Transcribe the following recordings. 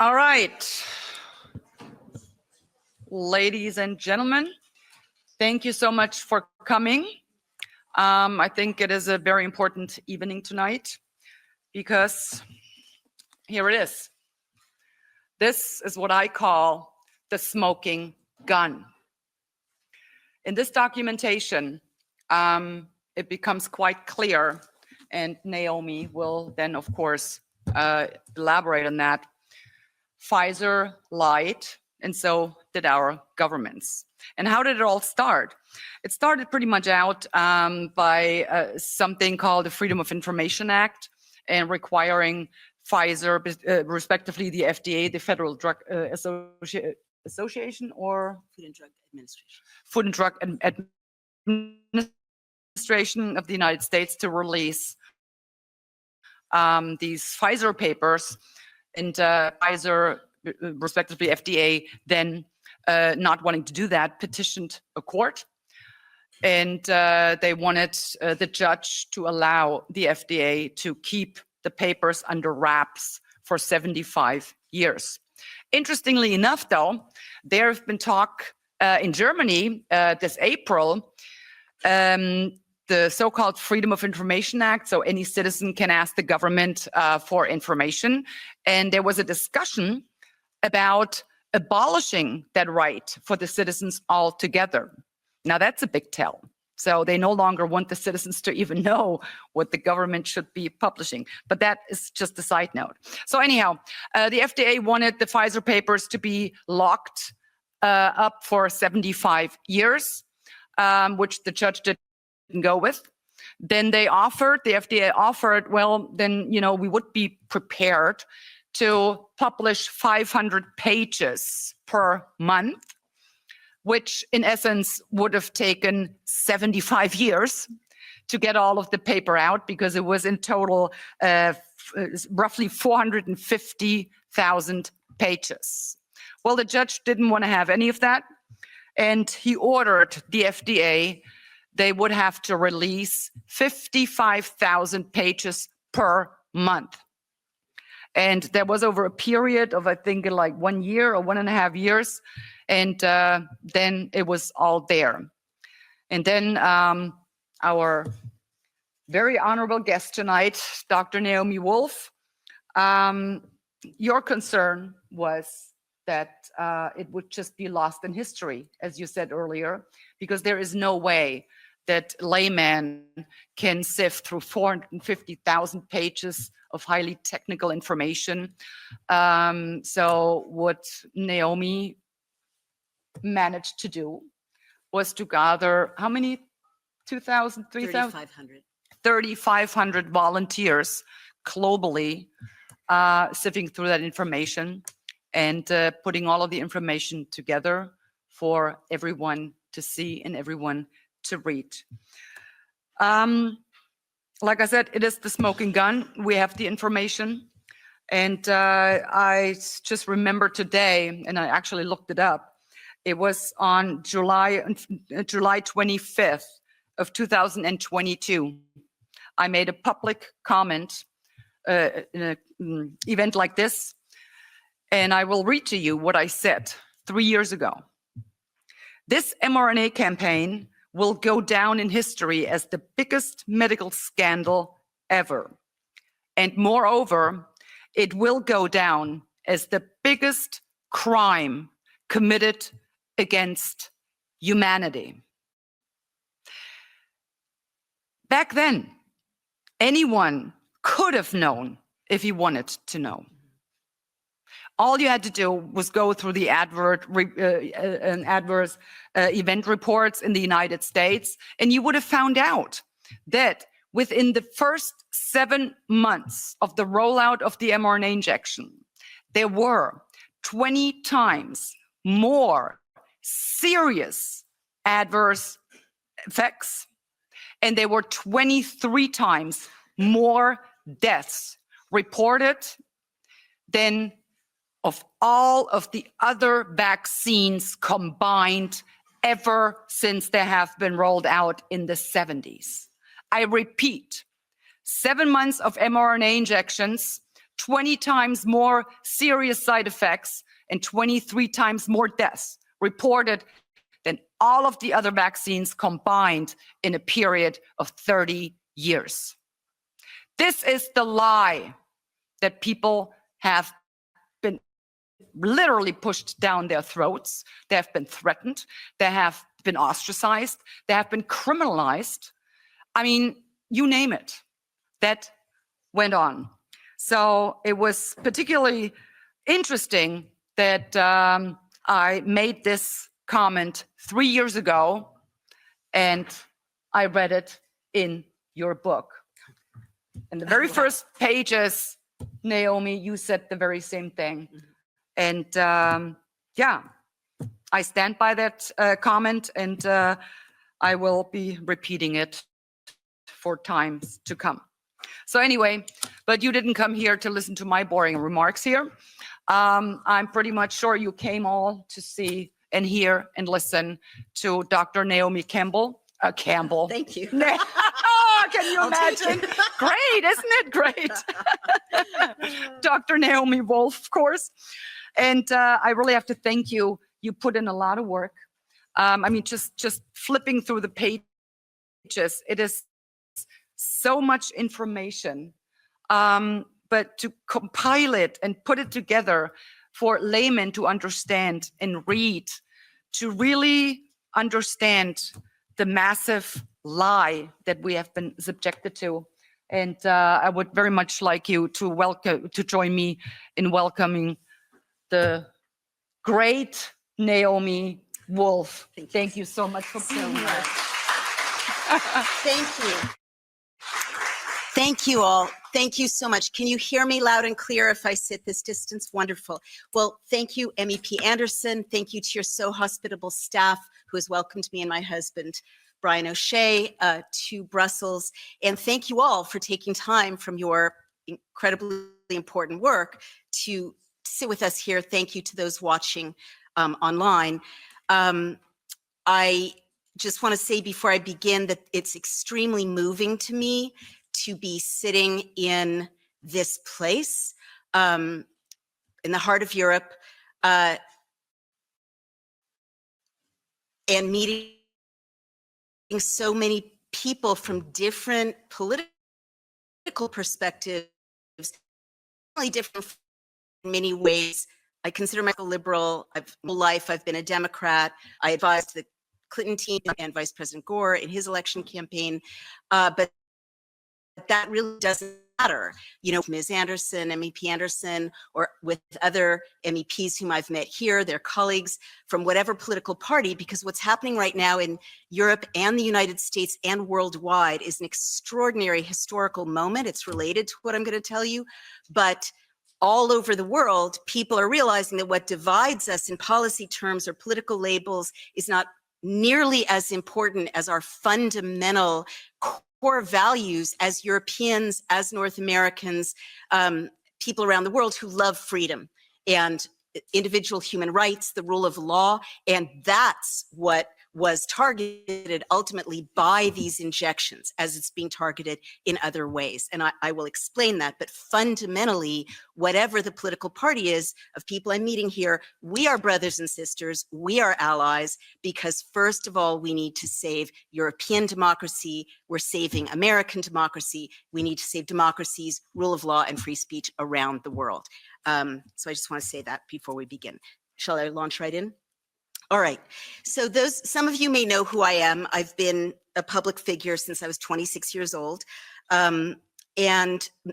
All right, ladies and gentlemen, thank you so much for coming. I think it is a very important evening tonight because here it is. This is what I call the smoking gun. In this documentation, it becomes quite clear, and Naomi will then, of course, elaborate on that. Pfizer lied, and so did our governments. And how did it all start? It started pretty much out by something called the Freedom of Information Act, and requiring Pfizer, respectively the FDA, the Federal Drug Association, or Food and Drug Administration. Food and Drug Administration of the United States, to release these Pfizer papers, and Pfizer, respectively FDA, then not wanting to do that, petitioned a court, and they wanted the judge to allow the FDA to keep the papers under wraps for 75 years. Interestingly enough, though, there have been talk in Germany this April, the so-called Freedom of Information Act, so any citizen can ask the government for information. And there was a discussion about abolishing that right for the citizens altogether. Now that's a big tell. So they no longer want the citizens to even know what the government should be publishing. But that is just a side note. So anyhow, the FDA wanted the Pfizer papers to be locked up for 75 years, which the judge didn't go with. Then the FDA offered, well, then, we would be prepared to publish 500 pages per month, which in essence would have taken 75 years to get all of the paper out, because it was in total roughly 450,000 pages. Well, the judge didn't want to have any of that, and he ordered the FDA, they would have to release 55,000 pages per month. And there was over a period of, I think, like 1 year or 1.5 years. And then it was all there. And then our very honorable guest tonight, Dr. Naomi Wolf, your concern was that it would just be lost in history, as you said earlier, because there is no way that layman can sift through 450,000 pages of highly technical information. So what Naomi managed to do was to gather, how many? 2,000, 3,000? 3,500. 3,500 volunteers globally sifting through that information and putting all of the information together for everyone to see and everyone to read. Like I said, it is the smoking gun. We have the information. And I just remember today, and I actually looked it up, it was on July 25th of 2022. I made a public comment in an event like this, and I will read to you what I said 3 years ago. This mRNA campaign will go down in history as the biggest medical scandal ever. And moreover, it will go down as the biggest crime committed against humanity. Back then, anyone could have known if he wanted to know. All you had to do was go through the adverse event reports in the United States, and you would have found out that within the first 7 months of the rollout of the mRNA injection, there were 20 times more serious adverse effects, and there were 23 times more deaths reported than of all of the other vaccines combined ever since they have been rolled out in the 70s. I repeat, 7 months of mRNA injections, 20 times more serious side effects and 23 times more deaths reported than all of the other vaccines combined in a period of 30 years. This is the lie that people have been literally pushed down their throats. They have been threatened. They have been ostracized. They have been criminalized. I mean, you name it. That went on. So it was particularly interesting that I made this comment 3 years ago, and I read it in your book. In the very first pages, Naomi, you said the very same thing. And yeah, I stand by that comment, and I will be repeating it for times to come. So anyway, but you didn't come here to listen to my boring remarks here. I'm pretty much sure you came all to see and hear and listen to Dr. Naomi Campbell. Thank you. Oh, can you imagine? Great, isn't it great? Dr. Naomi Wolf, of course. And I really have to thank you. You put in a lot of work. I mean, just flipping through the pages, it is so much information. But to compile it and put it together for laymen to understand and read, to really understand the massive lie that we have been subjected to. And I would very much like you to join me in welcoming the great Naomi Wolf. Thank you so much for being here. Thank you. Thank you all. Thank you so much. Can you hear me loud and clear if I sit this distance? Wonderful. Well, thank you, MEP Anderson. Thank you to your so hospitable staff who has welcomed me and my husband, Brian O'Shea, to Brussels. And thank you all for taking time from your incredibly important work to sit with us here. Thank you to those watching online. I just want to say before I begin that it's extremely moving to me to be sitting in this place, in the heart of Europe, and meeting so many people from different political perspectives, really different in many ways. I consider myself a liberal. I've been a Democrat. I advised the Clinton team and Vice President Gore in his election campaign, but that really doesn't matter, you know, Ms. Anderson, MEP Anderson, or with other MEPs whom I've met here, their colleagues from whatever political party, because what's happening right now in Europe and the United States and worldwide is an extraordinary historical moment. It's related to what I'm going to tell you, but all over the world, people are realizing that what divides us in policy terms or political labels is not nearly as important as our fundamental core values as Europeans, as North Americans, people around the world who love freedom and individual human rights, the rule of law, and that's what was targeted ultimately by these injections as it's being targeted in other ways. And I will explain that, but fundamentally, whatever the political party is of people I'm meeting here, we are brothers and sisters, we are allies, because first of all, we need to save European democracy, we're saving American democracy, we need to save democracies, rule of law, and free speech around the world. So I just want to say that before we begin. Shall I launch right in? All right, so some of you may know who I am. I've been a public figure since I was 26 years old, and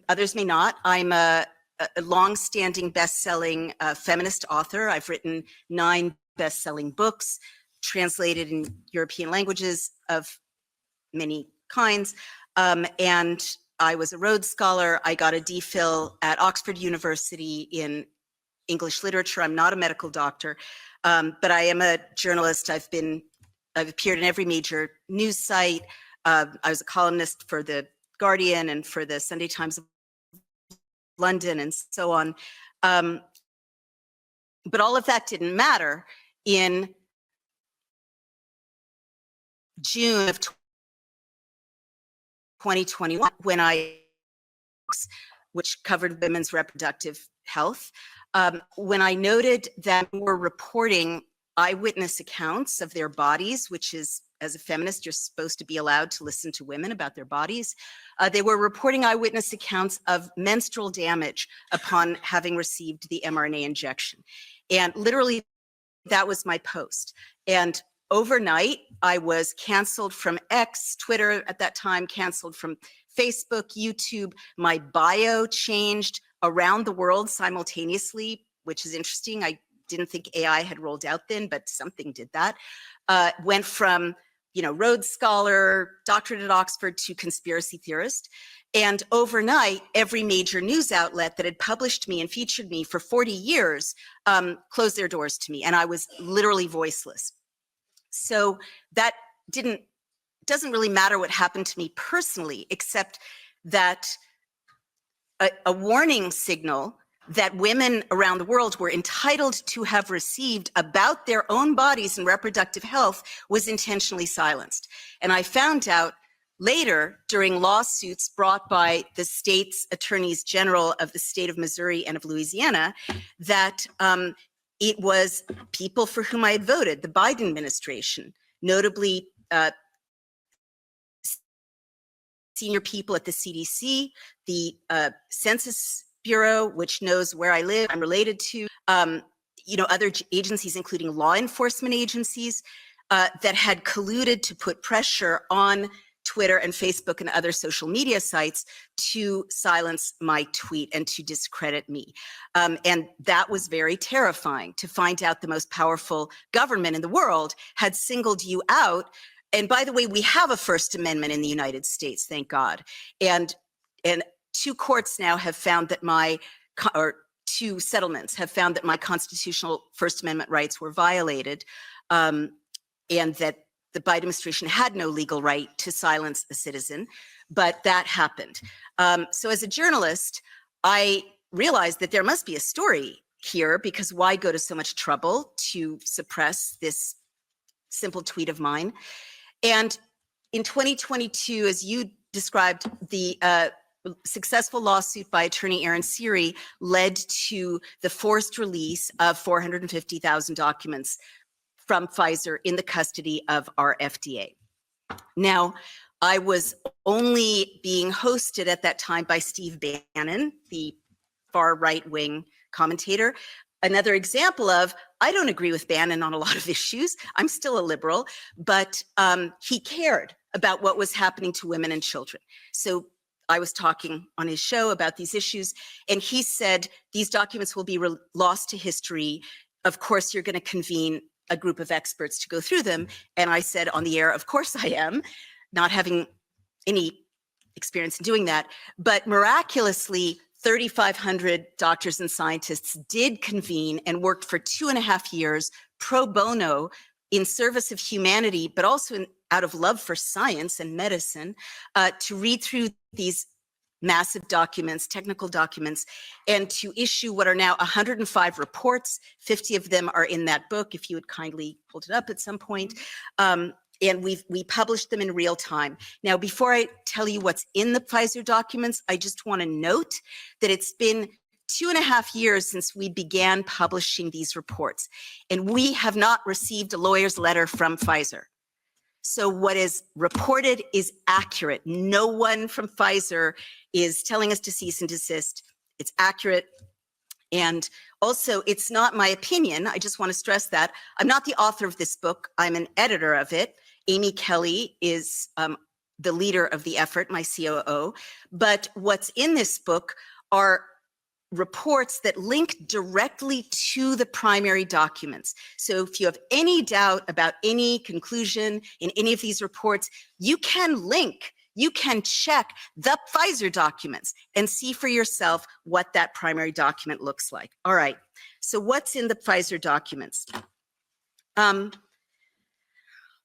others may not. I'm a long-standing best-selling feminist author. I've written 9 best-selling books, translated in European languages of many kinds, and I was a Rhodes Scholar. I got a DPhil at Oxford University in English literature. I'm not a medical doctor. But I am a journalist. I've appeared in every major news site. I was a columnist for The Guardian and for the Sunday Times of London and so on. But all of that didn't matter in June of 2021 when I which covered women's reproductive health. When I noted that we were reporting eyewitness accounts of their bodies, which is, as a feminist, you're supposed to be allowed to listen to women about their bodies. They were reporting eyewitness accounts of menstrual damage upon having received the mRNA injection. And literally, that was my post. And overnight, I was canceled from X, Twitter at that time, canceled from Facebook, YouTube. My bio changed around the world simultaneously, which is interesting. I didn't think AI had rolled out then, but something did that. Went from, Rhodes Scholar, doctorate at Oxford, to conspiracy theorist. And overnight, every major news outlet that had published me and featured me for 40 years closed their doors to me, and I was literally voiceless. So that doesn't really matter what happened to me personally, except that a warning signal that women around the world were entitled to have received about their own bodies and reproductive health was intentionally silenced. And I found out later, during lawsuits brought by the state's attorneys general of the state of Missouri and of Louisiana, that it was people for whom I had voted, the Biden administration, notably senior people at the CDC, the Census Bureau, which knows where I live, I'm related to, other agencies, including law enforcement agencies, that had colluded to put pressure on Twitter and Facebook and other social media sites to silence my tweet and to discredit me. And that was very terrifying, to find out the most powerful government in the world had singled you out. And by the way, we have a First Amendment in the United States, thank God. And two courts now have found that two settlements have found that my constitutional First Amendment rights were violated, and that the Biden administration had no legal right to silence a citizen, but that happened. So as a journalist, I realized that there must be a story here, because why go to so much trouble to suppress this simple tweet of mine? And in 2022, as you described, the successful lawsuit by attorney Aaron Siri led to the forced release of 450,000 documents from Pfizer in the custody of our FDA. Now, I was only being hosted at that time by Steve Bannon, the far right-wing commentator. Another example of, I don't agree with Bannon on a lot of issues. I'm still a liberal, but he cared about what was happening to women and children. So I was talking on his show about these issues, and he said, these documents will be lost to history. Of course, you're going to convene a group of experts to go through them. And I said on the air, of course I am, not having any experience in doing that. But miraculously, 3,500 doctors and scientists did convene and worked for 2.5 years pro bono in service of humanity, but also out of love for science and medicine, to read through these massive documents, technical documents, and to issue what are now 105 reports. 50 of them are in that book, if you would kindly hold it up at some point. And we published them in real time. Now, before I tell you what's in the Pfizer documents, I just want to note that it's been 2.5 years since we began publishing these reports, and we have not received a lawyer's letter from Pfizer. So what is reported is accurate. No one from Pfizer is telling us to cease and desist. It's accurate. And also, it's not my opinion. I just want to stress that. I'm not the author of this book. I'm an editor of it. Amy Kelly is the leader of the effort, my COO. But what's in this book are reports that link directly to the primary documents. So if you have any doubt about any conclusion in any of these reports, you can link, you can check the Pfizer documents and see for yourself what that primary document looks like. All right, so what's in the Pfizer documents?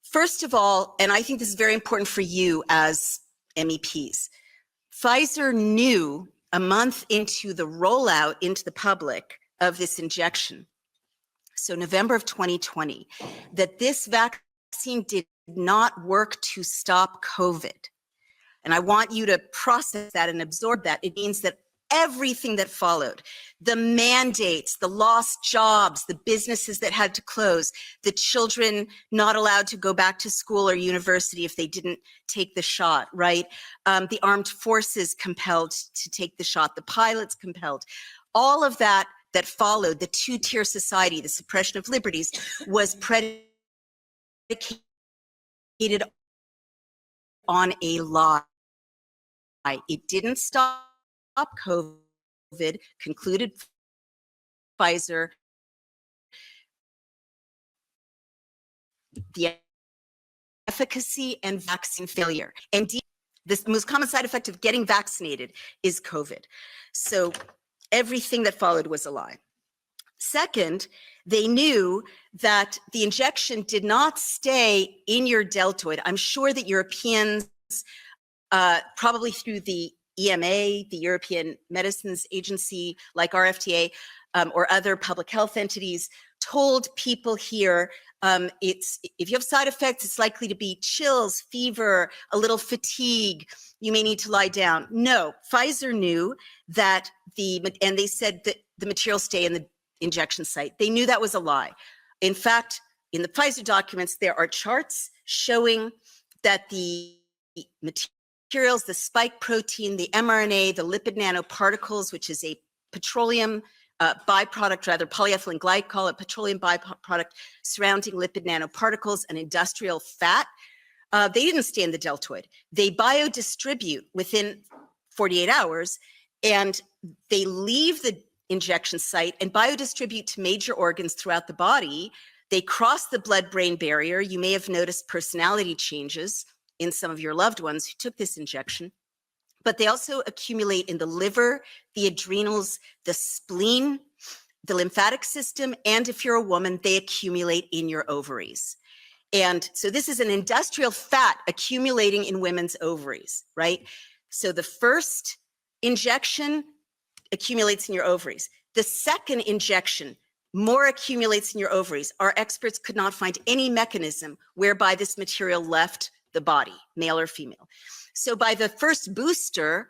First of all, and I think this is very important for you as MEPs, Pfizer knew a month into the rollout into the public of this injection, so November of 2020, that this vaccine did not work to stop COVID. And I want you to process that and absorb that. It means that everything that followed, the mandates, the lost jobs, the businesses that had to close, the children not allowed to go back to school or university if they didn't take the shot, right? The armed forces compelled to take the shot, the pilots compelled. All of that followed, the two-tier society, the suppression of liberties, was predicated on a lie. It didn't stop COVID, concluded Pfizer. The efficacy and vaccine failure. And the most common side effect of getting vaccinated is COVID. So everything that followed was a lie. Second, they knew that the injection did not stay in your deltoid. I'm sure that Europeans, probably through the EMA, the European Medicines Agency, like our FDA, or other public health entities, told people here, if you have side effects, it's likely to be chills, fever, a little fatigue. You may need to lie down. No, Pfizer knew that and they said that the materials stay in the injection site. They knew that was a lie. In fact, in the Pfizer documents, there are charts showing that the materials, the spike protein, the mRNA, the lipid nanoparticles, which is a petroleum byproduct, rather polyethylene glycol, a petroleum byproduct surrounding lipid nanoparticles, and industrial fat, they didn't stay in the deltoid. They biodistribute within 48 hours, and they leave the injection site and biodistribute to major organs throughout the body. They cross the blood-brain barrier. You may have noticed personality changes in some of your loved ones who took this injection, but they also accumulate in the liver, the adrenals, the spleen, the lymphatic system, and if you're a woman, they accumulate in your ovaries. And so this is an industrial fat accumulating in women's ovaries, right? So the first injection accumulates in your ovaries. The second injection, more accumulates in your ovaries. Our experts could not find any mechanism whereby this material left the body, male or female. So by the first booster,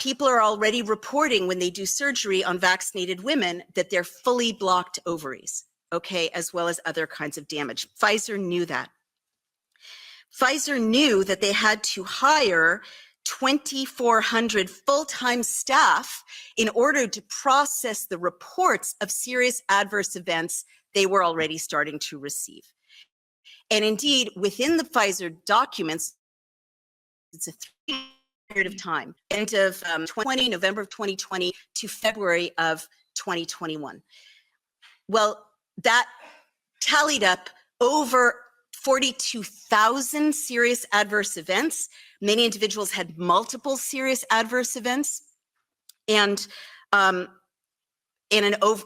people are already reporting when they do surgery on vaccinated women that they're fully blocked ovaries, okay, as well as other kinds of damage. Pfizer knew that. Pfizer knew that they had to hire 2,400 full-time staff in order to process the reports of serious adverse events they were already starting to receive. And indeed, within the Pfizer documents, it's a 3-year period of time, end of November of 2020 to February of 2021. Well, that tallied up over 42,000 serious adverse events. Many individuals had multiple serious adverse events, and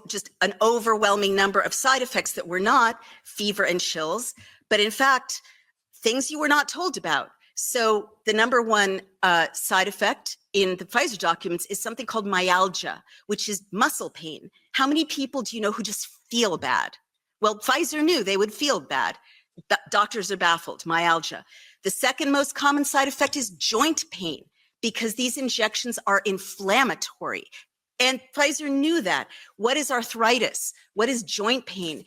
just an overwhelming number of side effects that were not fever and chills, but in fact, things you were not told about. So the number one side effect in the Pfizer documents is something called myalgia, which is muscle pain. How many people do you know who just feel bad? Well, Pfizer knew they would feel bad. Doctors are baffled, myalgia. The second most common side effect is joint pain, because these injections are inflammatory. And Pfizer knew that. What is arthritis? What is joint pain?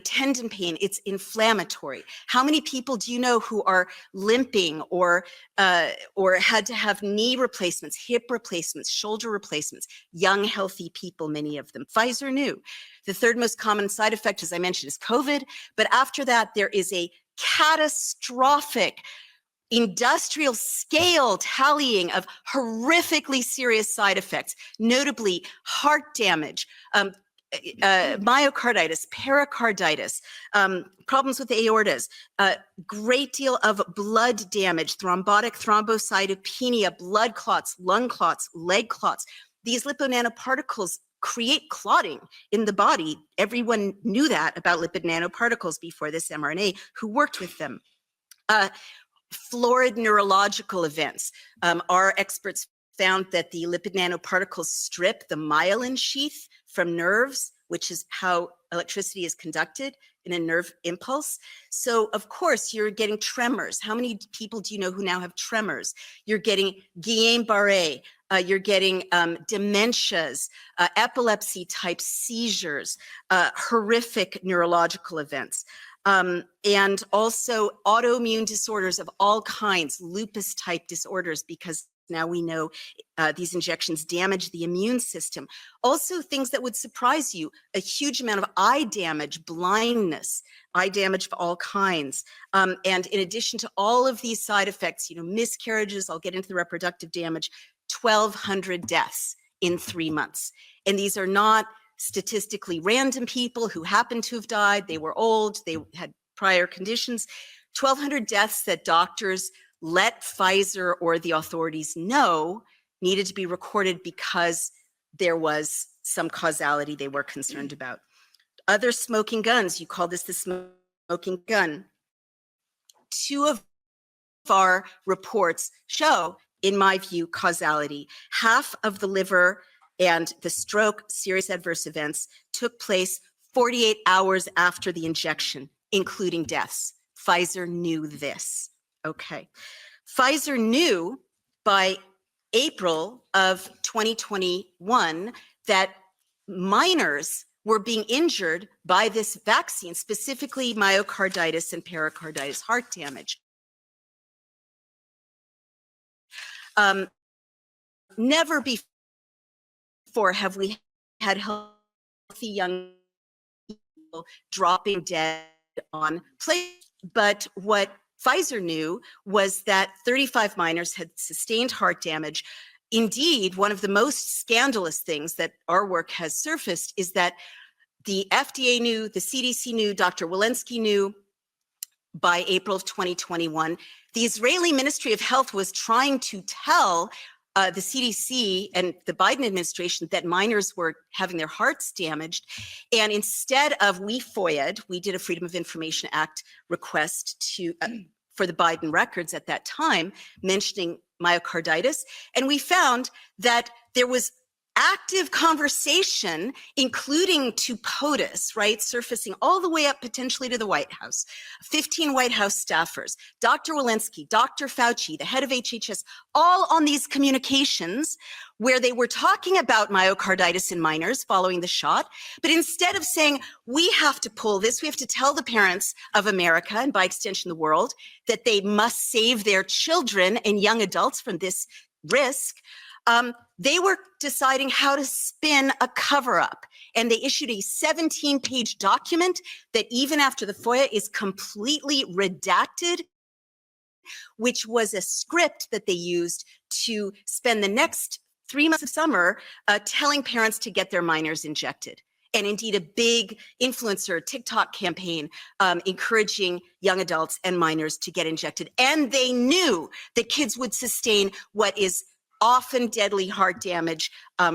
Tendon pain, it's inflammatory. How many people do you know who are limping or had to have knee replacements, hip replacements, shoulder replacements? Young, healthy people, many of them. Pfizer knew. The third most common side effect, as I mentioned, is COVID. But after that, there is a catastrophic industrial scale tallying of horrifically serious side effects, notably heart damage, myocarditis, pericarditis, problems with the aortas, a great deal of blood damage, thrombotic thrombocytopenia, blood clots, lung clots, leg clots. These lipid nanoparticles create clotting in the body. Everyone knew that about lipid nanoparticles before this mRNA, who worked with them. Florid neurological events. Our experts found that the lipid nanoparticles strip the myelin sheath from nerves, which is how electricity is conducted in a nerve impulse. So of course you're getting tremors. How many people do you know who now have tremors? You're getting Guillain-Barré, you're getting dementias, epilepsy-type seizures, horrific neurological events, and also autoimmune disorders of all kinds, lupus-type disorders, because now we know these injections damage the immune system. Also things that would surprise you, a huge amount of eye damage, blindness, eye damage of all kinds. And in addition to all of these side effects, miscarriages, I'll get into the reproductive damage, 1,200 deaths in 3 months. And these are not statistically random people who happen to have died. They were old, they had prior conditions. 1,200 deaths that doctors let Pfizer or the authorities know needed to be recorded because there was some causality they were concerned about. Other smoking guns, you call this the smoking gun. 2 of our reports show, in my view, causality. Half of the liver and the stroke serious adverse events took place 48 hours after the injection, including deaths. Pfizer knew this. Okay. Pfizer knew by April of 2021 that minors were being injured by this vaccine, specifically myocarditis and pericarditis, heart damage. Never before have we had healthy young people dropping dead on planes. But what Pfizer knew was that 35 minors had sustained heart damage. Indeed, one of the most scandalous things that our work has surfaced is that the FDA knew, the CDC knew, Dr. Walensky knew by April of 2021. The Israeli Ministry of Health was trying to tell the CDC and the Biden administration that minors were having their hearts damaged. And instead of, we did a Freedom of Information Act request to for the Biden records at that time, mentioning myocarditis. And we found that there was active conversation, including to POTUS, right, surfacing all the way up potentially to the White House, 15 White House staffers, Dr. Walensky, Dr. Fauci, the head of HHS, all on these communications where they were talking about myocarditis in minors following the shot. But instead of saying, we have to pull this, we have to tell the parents of America, and by extension the world, that they must save their children and young adults from this risk, they were deciding how to spin a cover-up, and they issued a 17-page document that even after the FOIA is completely redacted, which was a script that they used to spend the next 3 months of summer telling parents to get their minors injected. And indeed a big influencer TikTok campaign encouraging young adults and minors to get injected. And they knew that kids would sustain what is often deadly heart damage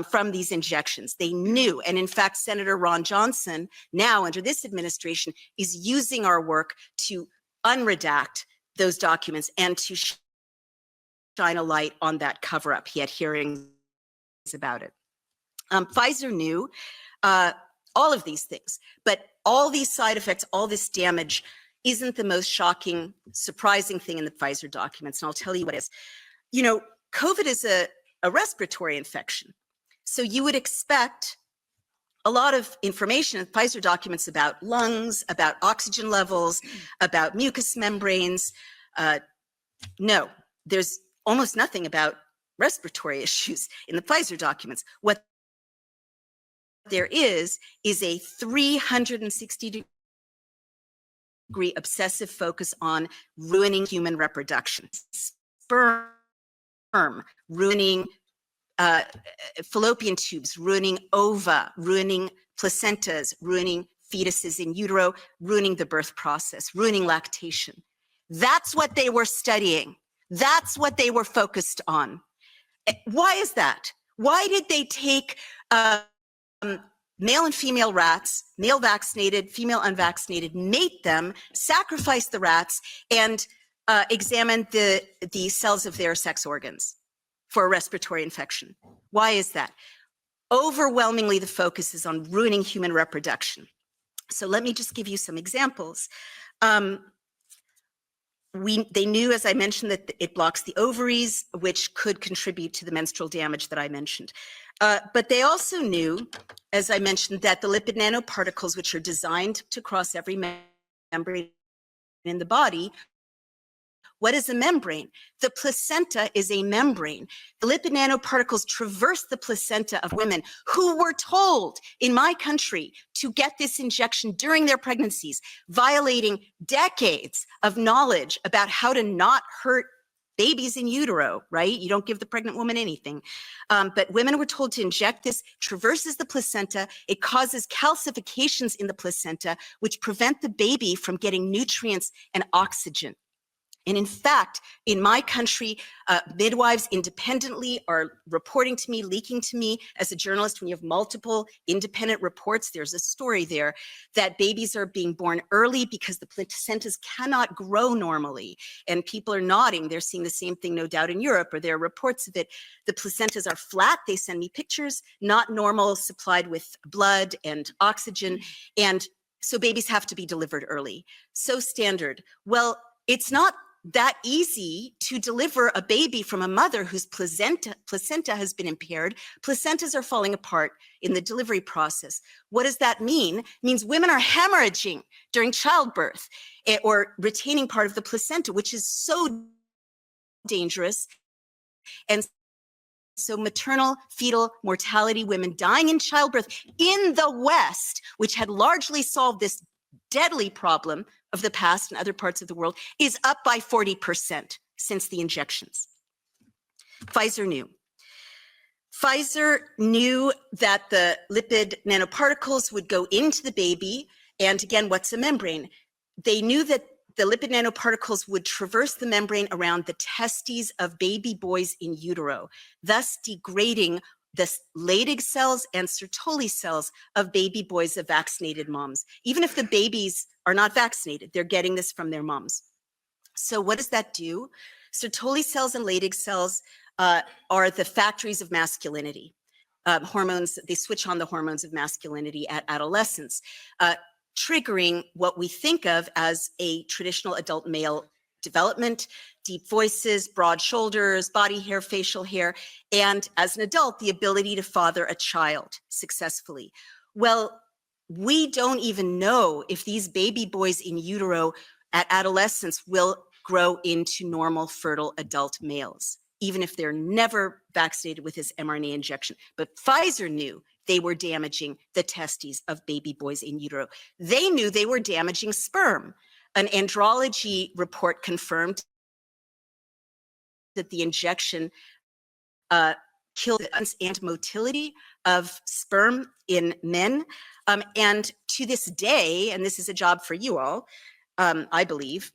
from these injections. They knew. And in fact, Senator Ron Johnson, now under this administration, is using our work to unredact those documents and to shine a light on that cover-up. He had hearings about it. Pfizer knew all of these things, but all these side effects, all this damage isn't the most shocking, surprising thing in the Pfizer documents. And I'll tell you what is. COVID is a respiratory infection. So you would expect a lot of information in Pfizer documents about lungs, about oxygen levels, about mucous membranes. No, there's almost nothing about respiratory issues in the Pfizer documents. What there is a 360-degree obsessive focus on ruining human reproduction. Sperm ruining fallopian tubes, ruining ova, ruining placentas, ruining fetuses in utero, ruining the birth process, ruining lactation. That's what they were studying. That's what they were focused on. Why is that? Why did they take male and female rats, male vaccinated, female unvaccinated, mate them, sacrifice the rats, and examine the cells of their sex organs for a respiratory infection? Why is that? Overwhelmingly, the focus is on ruining human reproduction. So let me just give you some examples. they knew, as I mentioned, that it blocks the ovaries, which could contribute to the menstrual damage that I mentioned. But they also knew, as I mentioned, that the lipid nanoparticles, which are designed to cross every membrane in the body. What is a membrane? The placenta is a membrane. The lipid nanoparticles traverse the placenta of women who were told in my country to get this injection during their pregnancies, violating decades of knowledge about how to not hurt babies in utero, right? You don't give the pregnant woman anything. But women were told to inject this, traverses the placenta. It causes calcifications in the placenta, which prevent the baby from getting nutrients and oxygen. And in fact, in my country, midwives independently are reporting to me, leaking to me as a journalist. When you have multiple independent reports, there's a story there that babies are being born early because the placentas cannot grow normally. And people are nodding. They're seeing the same thing, no doubt, in Europe, or there are reports of it. The placentas are flat. They send me pictures, not normal, supplied with blood and oxygen. And so babies have to be delivered early. So standard. Well, it's not that easy to deliver a baby from a mother whose placenta has been impaired. Placentas are falling apart in the delivery process. What does that mean? It means women are hemorrhaging during childbirth or retaining part of the placenta, which is so dangerous. And so maternal fetal mortality, women dying in childbirth in the West, which had largely solved this deadly problem of the past and other parts of the world, is up by 40% since the injections. Pfizer knew. Pfizer knew that the lipid nanoparticles would go into the baby. And again, what's a membrane? They knew that the lipid nanoparticles would traverse the membrane around the testes of baby boys in utero, thus degrading the Leydig cells and Sertoli cells of baby boys of vaccinated moms. Even if the babies are not vaccinated, they're getting this from their moms. So what does that do? Sertoli cells and Leydig cells are the factories of masculinity. Hormones, they switch on the hormones of masculinity at adolescence, triggering what we think of as a traditional adult male development, deep voices, broad shoulders, body hair, facial hair, and as an adult, the ability to father a child successfully. Well, we don't even know if these baby boys in utero at adolescence will grow into normal fertile adult males, even if they're never vaccinated with this mRNA injection. But Pfizer knew they were damaging the testes of baby boys in utero. They knew they were damaging sperm. An andrology report confirmed that the injection killed and motility of sperm in men. And to this day, and this is a job for you all, I believe,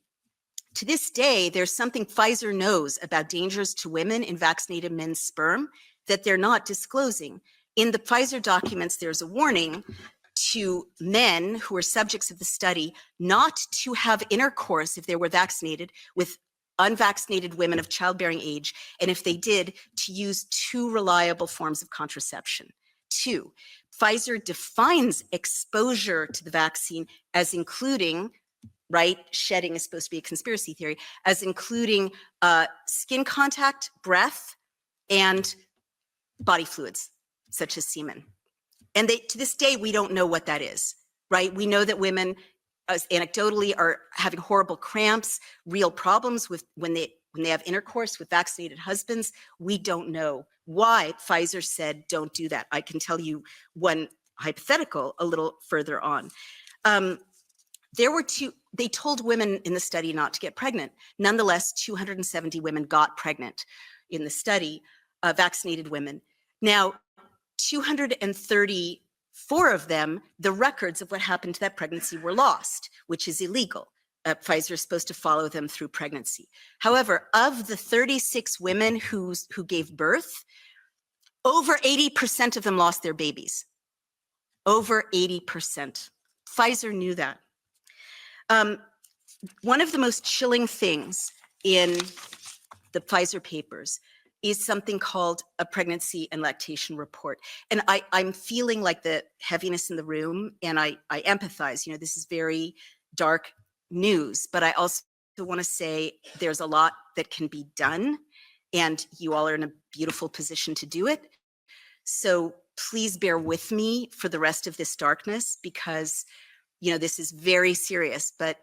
to this day, there's something Pfizer knows about dangers to women in vaccinated men's sperm that they're not disclosing. In the Pfizer documents, there's a warning to men who are subjects of the study not to have intercourse if they were vaccinated with unvaccinated women of childbearing age, and if they did, to use 2 reliable forms of contraception. 2, Pfizer defines exposure to the vaccine as including, right, shedding is supposed to be a conspiracy theory, as including skin contact, breath, and body fluids, such as semen. And to this day, we don't know what that is, right? We know that women anecdotally are having horrible cramps, real problems with when they have intercourse with vaccinated husbands. We don't know why Pfizer said don't do that. I can tell you one hypothetical a little further on. They told women in the study not to get pregnant. Nonetheless, 270 women got pregnant in the study, vaccinated women. Now, 234 of them, the records of what happened to that pregnancy were lost, which is illegal. Pfizer is supposed to follow them through pregnancy. However, of the 36 women who gave birth, over 80% of them lost their babies. Over 80%. Pfizer knew that. One of the most chilling things in the Pfizer papers is something called a pregnancy and lactation report. And I'm feeling like the heaviness in the room, and I empathize. You know, this is very dark news, but I also want to say there's a lot that can be done, and you all are in a beautiful position to do it. So please bear with me for the rest of this darkness, because, you know, this is very serious, but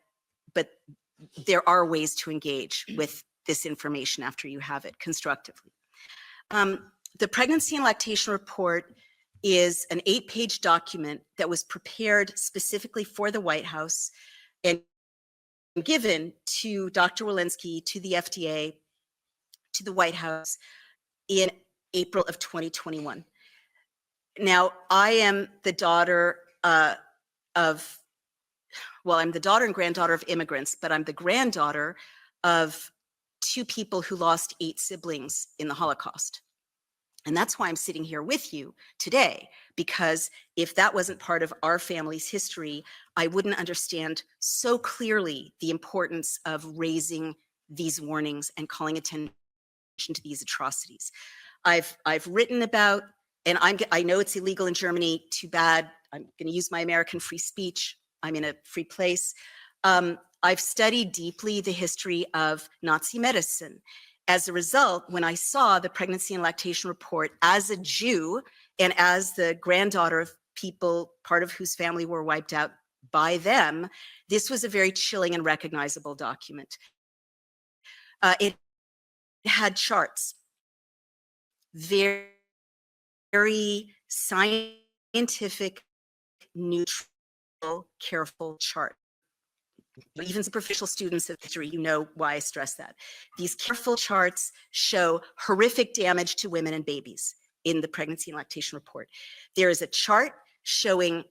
there are ways to engage with this information after you have it constructively. The Pregnancy and Lactation Report is an 8-page document that was prepared specifically for the White House and given to Dr. Walensky, to the FDA, to the White House in April of 2021. Now, I am the daughter I'm the daughter and granddaughter of immigrants, but I'm the granddaughter of 2 people who lost 8 siblings in the Holocaust. And that's why I'm sitting here with you today, because if that wasn't part of our family's history, I wouldn't understand so clearly the importance of raising these warnings and calling attention to these atrocities. I've written about, and I know it's illegal in Germany, too bad. I'm going to use my American free speech. I'm in a free place. I've studied deeply the history of Nazi medicine. As a result, when I saw the Pregnancy and Lactation Report as a Jew and as the granddaughter of people, part of whose family were wiped out by them, this was a very chilling and recognizable document. It had charts, very scientific, neutral, careful chart. Even superficial students of history, you know why I stress that. These careful charts show horrific damage to women and babies in the Pregnancy and Lactation Report. There is a chart showing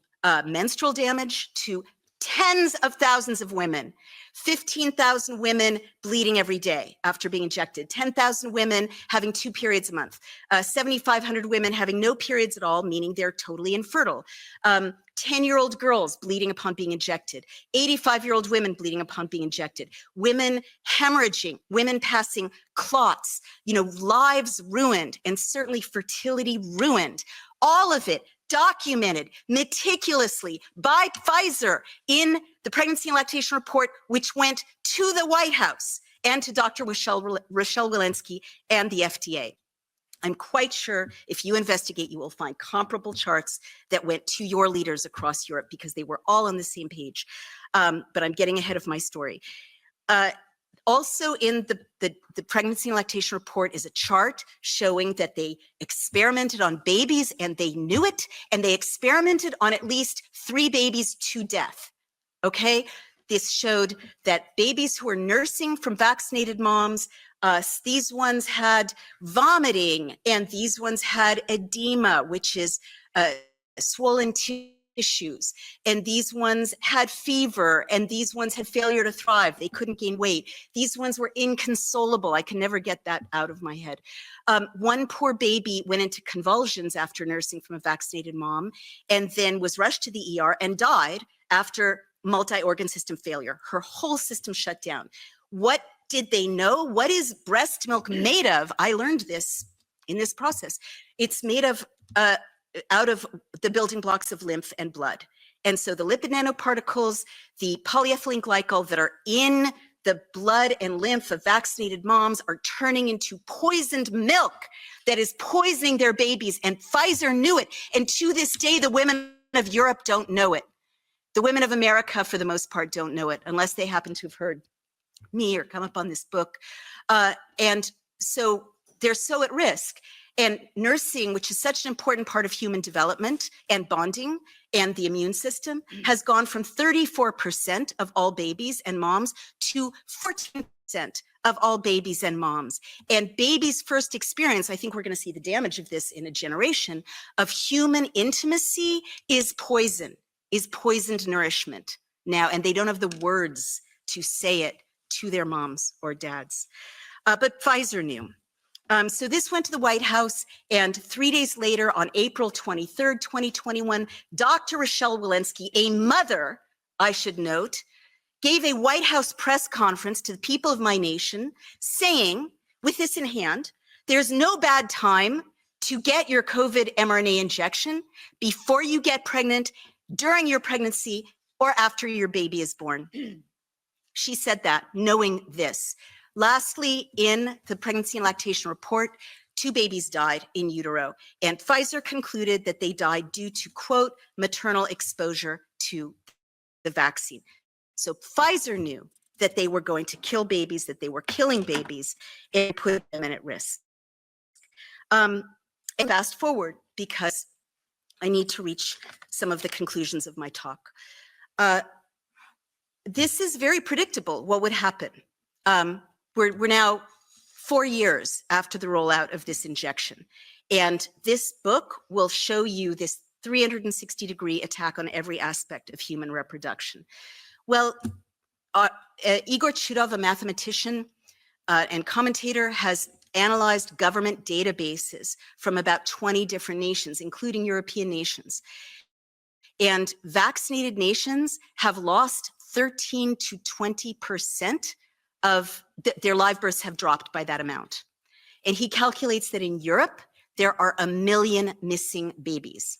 menstrual damage to tens of thousands of women, 15,000 women bleeding every day after being injected, 10,000 women having 2 periods a month, 7,500 women having no periods at all, meaning they're totally infertile, 10-year-old girls bleeding upon being injected, 85-year-old women bleeding upon being injected, women hemorrhaging, women passing clots, you know, lives ruined, and certainly fertility ruined. All of it documented meticulously by Pfizer in the Pregnancy and Lactation Report, which went to the White House and to Dr. Rochelle Walensky and the FDA. I'm quite sure if you investigate, you will find comparable charts that went to your leaders across Europe, because they were all on the same page. But I'm getting ahead of my story. Also in the Pregnancy and Lactation Report is a chart showing that they experimented on babies and they knew it, and they experimented on at least 3 babies to death, okay? This showed that babies who were nursing from vaccinated moms, these ones had vomiting, and these ones had edema, which is swollen tissues, and these ones had fever, and these ones had failure to thrive. They couldn't gain weight. These ones were inconsolable. I can never get that out of my head. One poor baby went into convulsions after nursing from a vaccinated mom, and then was rushed to the ER and died after multi-organ system failure. Her whole system shut down. What did they know? What is breast milk made of? I learned this in this process. It's made of out of the building blocks of lymph and blood. And so the lipid nanoparticles, the polyethylene glycol that are in the blood and lymph of vaccinated moms are turning into poisoned milk that is poisoning their babies. And Pfizer knew it. And to this day, the women of Europe don't know it. The women of America, for the most part, don't know it, unless they happen to have heard me or come up on this book. And so they're so at risk. And nursing, which is such an important part of human development and bonding and the immune system, has gone from 34% of all babies and moms to 14% of all babies and moms. And babies' first experience, I think we're going to see the damage of this in a generation, of human intimacy is poison, is poisoned nourishment now. And they don't have the words to say it to their moms or dads. But Pfizer knew. So this went to the White House, and 3 days later, on April 23rd, 2021, Dr. Rochelle Walensky, a mother, I should note, gave a White House press conference to the people of my nation, saying, with this in hand, there's no bad time to get your COVID mRNA injection before you get pregnant, during your pregnancy, or after your baby is born. She said that knowing this. Lastly, in the pregnancy and lactation report, 2 babies died in utero, and Pfizer concluded that they died due to, quote, maternal exposure to the vaccine. So Pfizer knew that they were going to kill babies, that they were killing babies, and put them at risk. And fast forward, because I need to reach some of the conclusions of my talk. This is very predictable, what would happen. We're now 4 years after the rollout of this injection. And this book will show you this 360-degree attack on every aspect of human reproduction. Well, Igor Chudov, a mathematician and commentator, has analyzed government databases from about 20 different nations, including European nations. And vaccinated nations have lost 13 to 20% of their live births have dropped by that amount. And he calculates that in Europe, there are 1 million missing babies.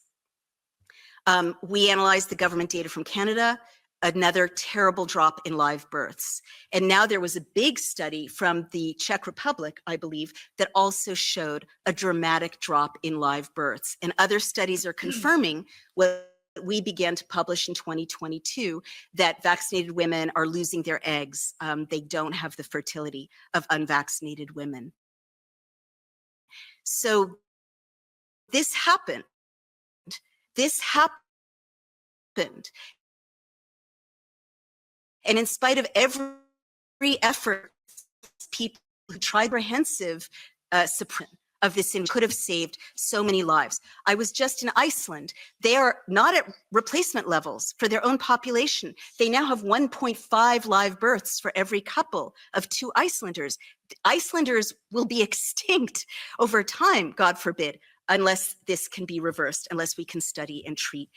We analyzed the government data from Canada, another terrible drop in live births. And now there was a big study from the Czech Republic, I believe, that also showed a dramatic drop in live births. And other studies are confirming what we began to publish in 2022, that vaccinated women are losing their eggs. They don't have the fertility of unvaccinated women. So this happened. This happened. And in spite of every effort, people who tried comprehensive suppression of this could have saved so many lives. I was just in Iceland. They are not at replacement levels for their own population. They now have 1.5 live births for every couple of 2 Icelanders. Icelanders will be extinct over time, God forbid, unless this can be reversed, unless we can study and treat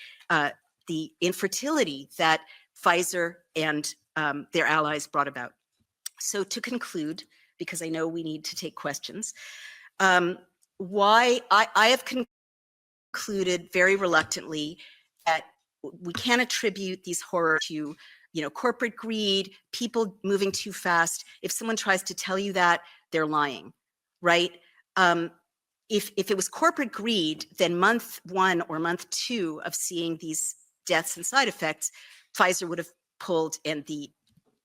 the infertility that Pfizer and their allies brought about. So to conclude, because I know we need to take questions, why I have concluded very reluctantly that we can't attribute these horrors to, corporate greed, people moving too fast. If someone tries to tell you that, they're lying, right? If it was corporate greed, then month 1 or month 2 of seeing these deaths and side effects, Pfizer would have pulled, and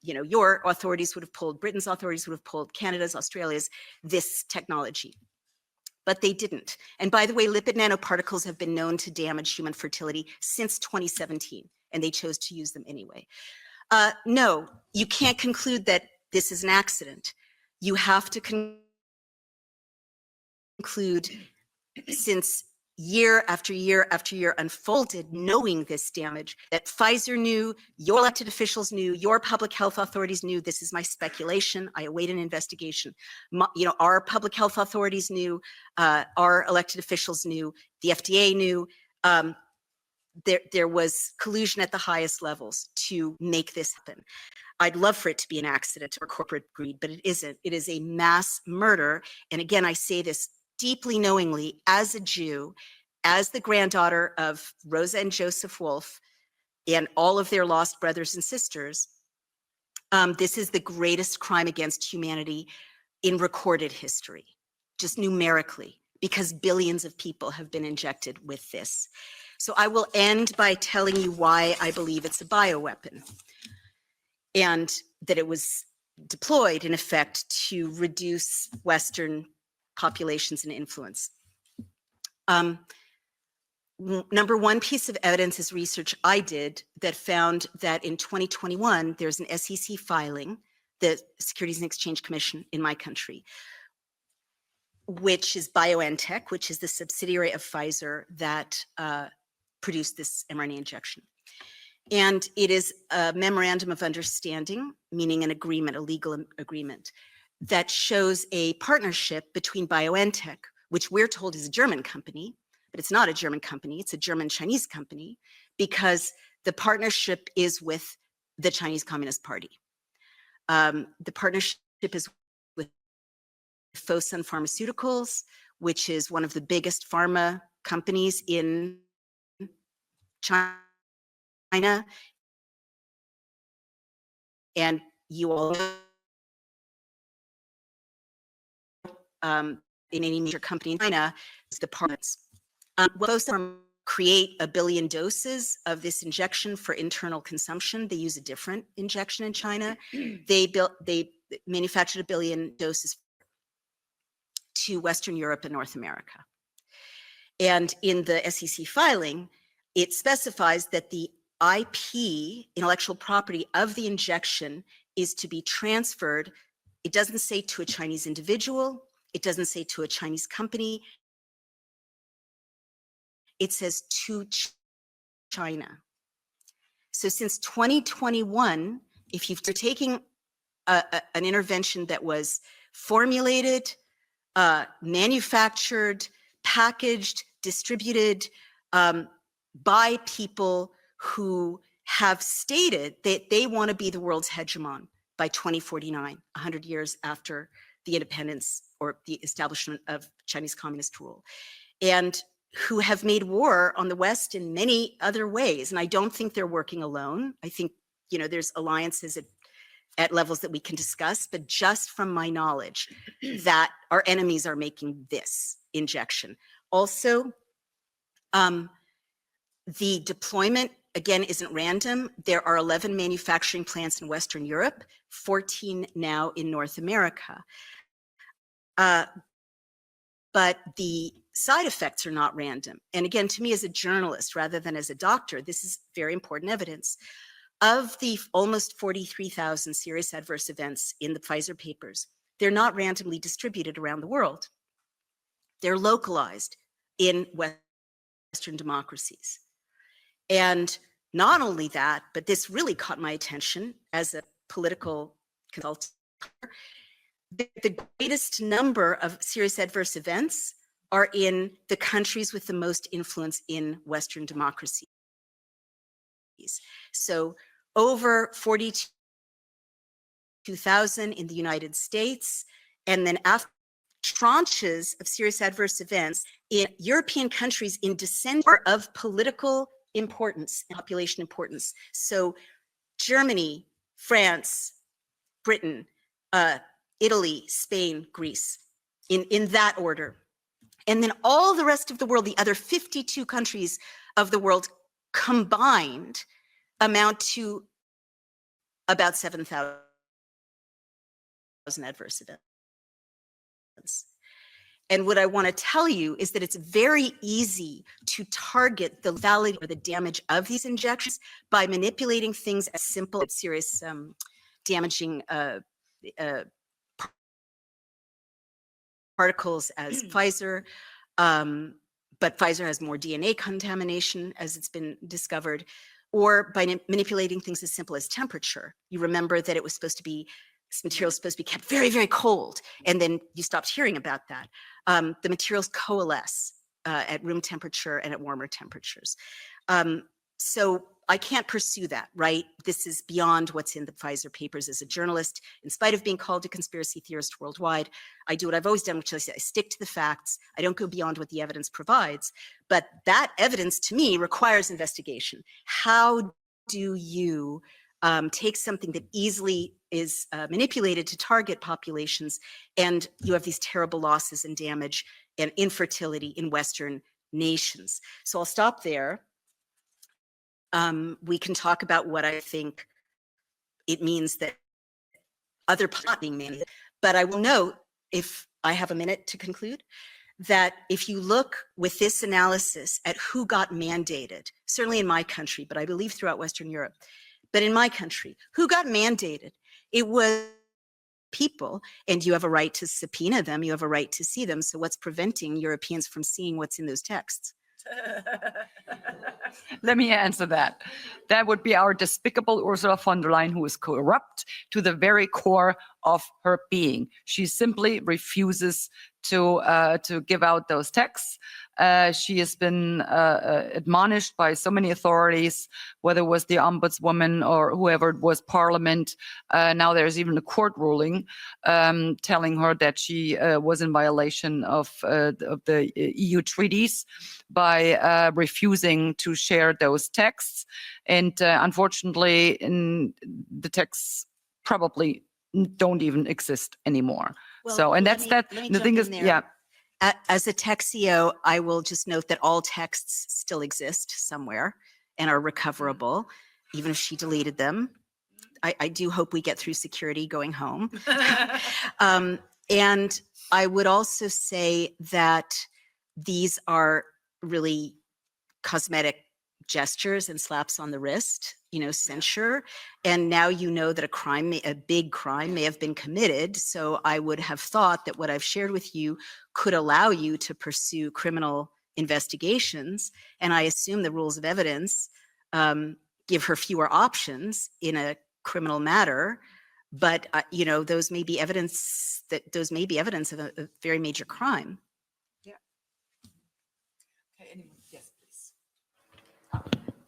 your authorities would have pulled, Britain's authorities would have pulled, Canada's, Australia's, this technology. But they didn't. And by the way, lipid nanoparticles have been known to damage human fertility since 2017, and they chose to use them anyway. No, you can't conclude that this is an accident. You have to conclude, since year after year after year unfolded, knowing this damage, that Pfizer knew, your elected officials knew, your public health authorities knew. This is my speculation. I await an investigation. Our public health authorities knew, our elected officials knew, the FDA knew. There was collusion at the highest levels to make this happen. I'd love for it to be an accident or corporate greed, but it isn't. It is a mass murder. And again, I say this deeply knowingly, as a Jew, as the granddaughter of Rosa and Joseph Wolf and all of their lost brothers and sisters. This is the greatest crime against humanity in recorded history, just numerically, because billions of people have been injected with this. So I will end by telling you why I believe it's a bioweapon, and that it was deployed, in effect, to reduce Western populations and influence. Number one piece of evidence is research I did that found that in 2021, there's an SEC filing, the Securities and Exchange Commission in my country, which is BioNTech, which is the subsidiary of Pfizer that produced this mRNA injection. And it is a memorandum of understanding, meaning an agreement, a legal agreement, that shows a partnership between BioNTech, which we're told is a German company, but it's not a German company, it's a German-Chinese company, because the partnership is with the Chinese Communist Party. The partnership is with Fosun Pharmaceuticals, which is one of the biggest pharma companies in China, and you all know, in any major company in China, is the parts. Most of them create 1 billion doses of this injection for internal consumption. They use a different injection in China. They manufactured 1 billion doses to Western Europe and North America. And in the SEC filing, it specifies that the IP, intellectual property of the injection, is to be transferred. It doesn't say to a Chinese individual. It doesn't say to a Chinese company. It says to China. So since 2021, if you're taking an intervention that was formulated, manufactured, packaged, distributed by people who have stated that they want to be the world's hegemon by 2049, 100 years after the independence or the establishment of Chinese communist rule, and who have made war on the West in many other ways. And I don't think they're working alone. I think, you know, there's alliances at levels that we can discuss, but just from my knowledge that our enemies are making this injection. Also, the deployment, again, isn't random. There are 11 manufacturing plants in Western Europe, 14 now in North America. But the side effects are not random. And again, to me as a journalist, rather than as a doctor, this is very important evidence. Of the almost 43,000 serious adverse events in the Pfizer papers, they're not randomly distributed around the world. They're localized in Western democracies. And not only that, but this really caught my attention as a political consultant. The greatest number of serious adverse events are in the countries with the most influence in Western democracies. So over 42,000 in the United States, and then after tranches of serious adverse events in European countries in December of political importance and population importance. So Germany, France, Britain, Italy, Spain, Greece, in that order. And then all the rest of the world, the other 52 countries of the world combined amount to about 7,000 adverse events. And what I want to tell you is that it's very easy to target the lethality or the damage of these injections by manipulating things as simple as serious damaging particles as Pfizer, but Pfizer has more DNA contamination, as it's been discovered, or by manipulating things as simple as temperature. You remember that it was supposed to be, this material is supposed to be kept very, very cold, and then you stopped hearing about that. The materials coalesce at room temperature and at warmer temperatures. So I can't pursue that, right? This is beyond what's in the Pfizer papers. As a journalist, in spite of being called a conspiracy theorist worldwide, I do what I've always done, which is I stick to the facts. I don't go beyond what the evidence provides. But that evidence, to me, requires investigation. How do you take something that easily is manipulated to target populations, and you have these terrible losses and damage and infertility in Western nations? So I'll stop there. We can talk about what I think it means that other plot being mandated, but I will note, if I have a minute to conclude, that if you look with this analysis at who got mandated, certainly in my country, but I believe throughout Western Europe, but in my country, who got mandated? It was people, and you have a right to subpoena them, you have a right to see them, so what's preventing Europeans from seeing what's in those texts? Let me answer that. That would be our despicable Ursula von der Leyen, who is corrupt to the very core of her being. She simply refuses to give out those texts. She has been admonished by so many authorities, whether it was the ombudswoman or whoever it was, parliament. Now there's even a court ruling telling her that she was in violation of the EU treaties by refusing to share those texts. And unfortunately, in the texts probably don't even exist anymore. Well, So, and let that's me- that. let me The jump thing in is, there. yeah, As a tech CEO, I will just note that all texts still exist somewhere and are recoverable, even if she deleted them. I do hope we get through security going home. And I would also say that these are really cosmetic gestures and slaps on the wrist, censure. And now you know that a big crime may have been committed. So I would have thought that what I've shared with you could allow you to pursue criminal investigations. And I assume the rules of evidence give her fewer options in a criminal matter. But those may be evidence of a very major crime. Yes, please.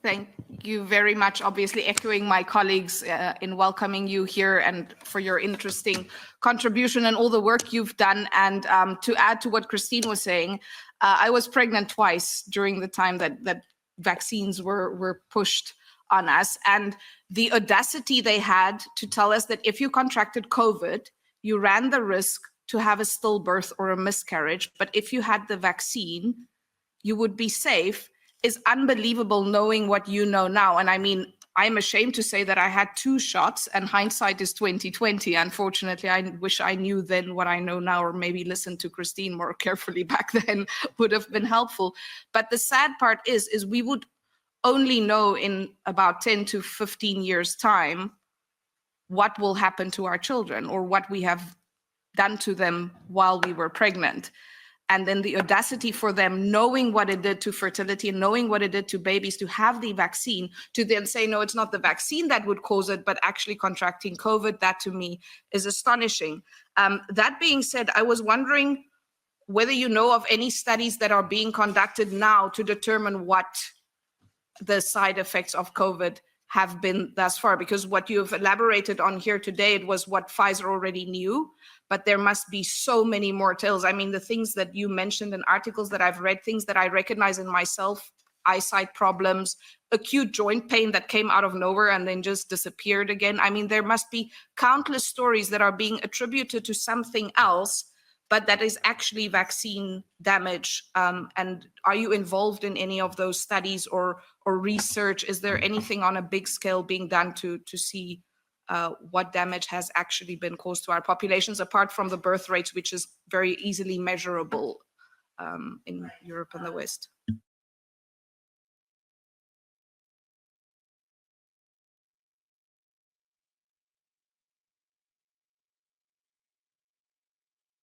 Thank you very much. Obviously, echoing my colleagues in welcoming you here and for your interesting contribution and all the work you've done. And to add to what Christine was saying, I was pregnant twice during the time that vaccines were pushed on us. And the audacity they had to tell us that if you contracted COVID, you ran the risk to have a stillbirth or a miscarriage. But if you had the vaccine, you would be safe, is unbelievable, knowing what you know now. And I mean, I'm ashamed to say that I had 2 shots, and hindsight is 2020. Unfortunately, I wish I knew then what I know now, or maybe listened to Christine more carefully back then would have been helpful. But the sad part is we would only know in about 10 to 15 years time what will happen to our children or what we have done to them while we were pregnant. And then the audacity for them, knowing what it did to fertility and knowing what it did to babies, to have the vaccine, to then say, no, it's not the vaccine that would cause it, but actually contracting COVID, that to me is astonishing. That being said, I was wondering whether you know of any studies that are being conducted now to determine what the side effects of COVID have been thus far, because what you've elaborated on here today, it was what Pfizer already knew, but there must be so many more tales. I mean, the things that you mentioned in articles that I've read, things that I recognize in myself, eyesight problems, acute joint pain that came out of nowhere and then just disappeared again. I mean, there must be countless stories that are being attributed to something else, but that is actually vaccine damage. And are you involved in any of those studies or research? Is there anything on a big scale being done to see what damage has actually been caused to our populations, apart from the birth rates, which is very easily measurable in Europe and the West?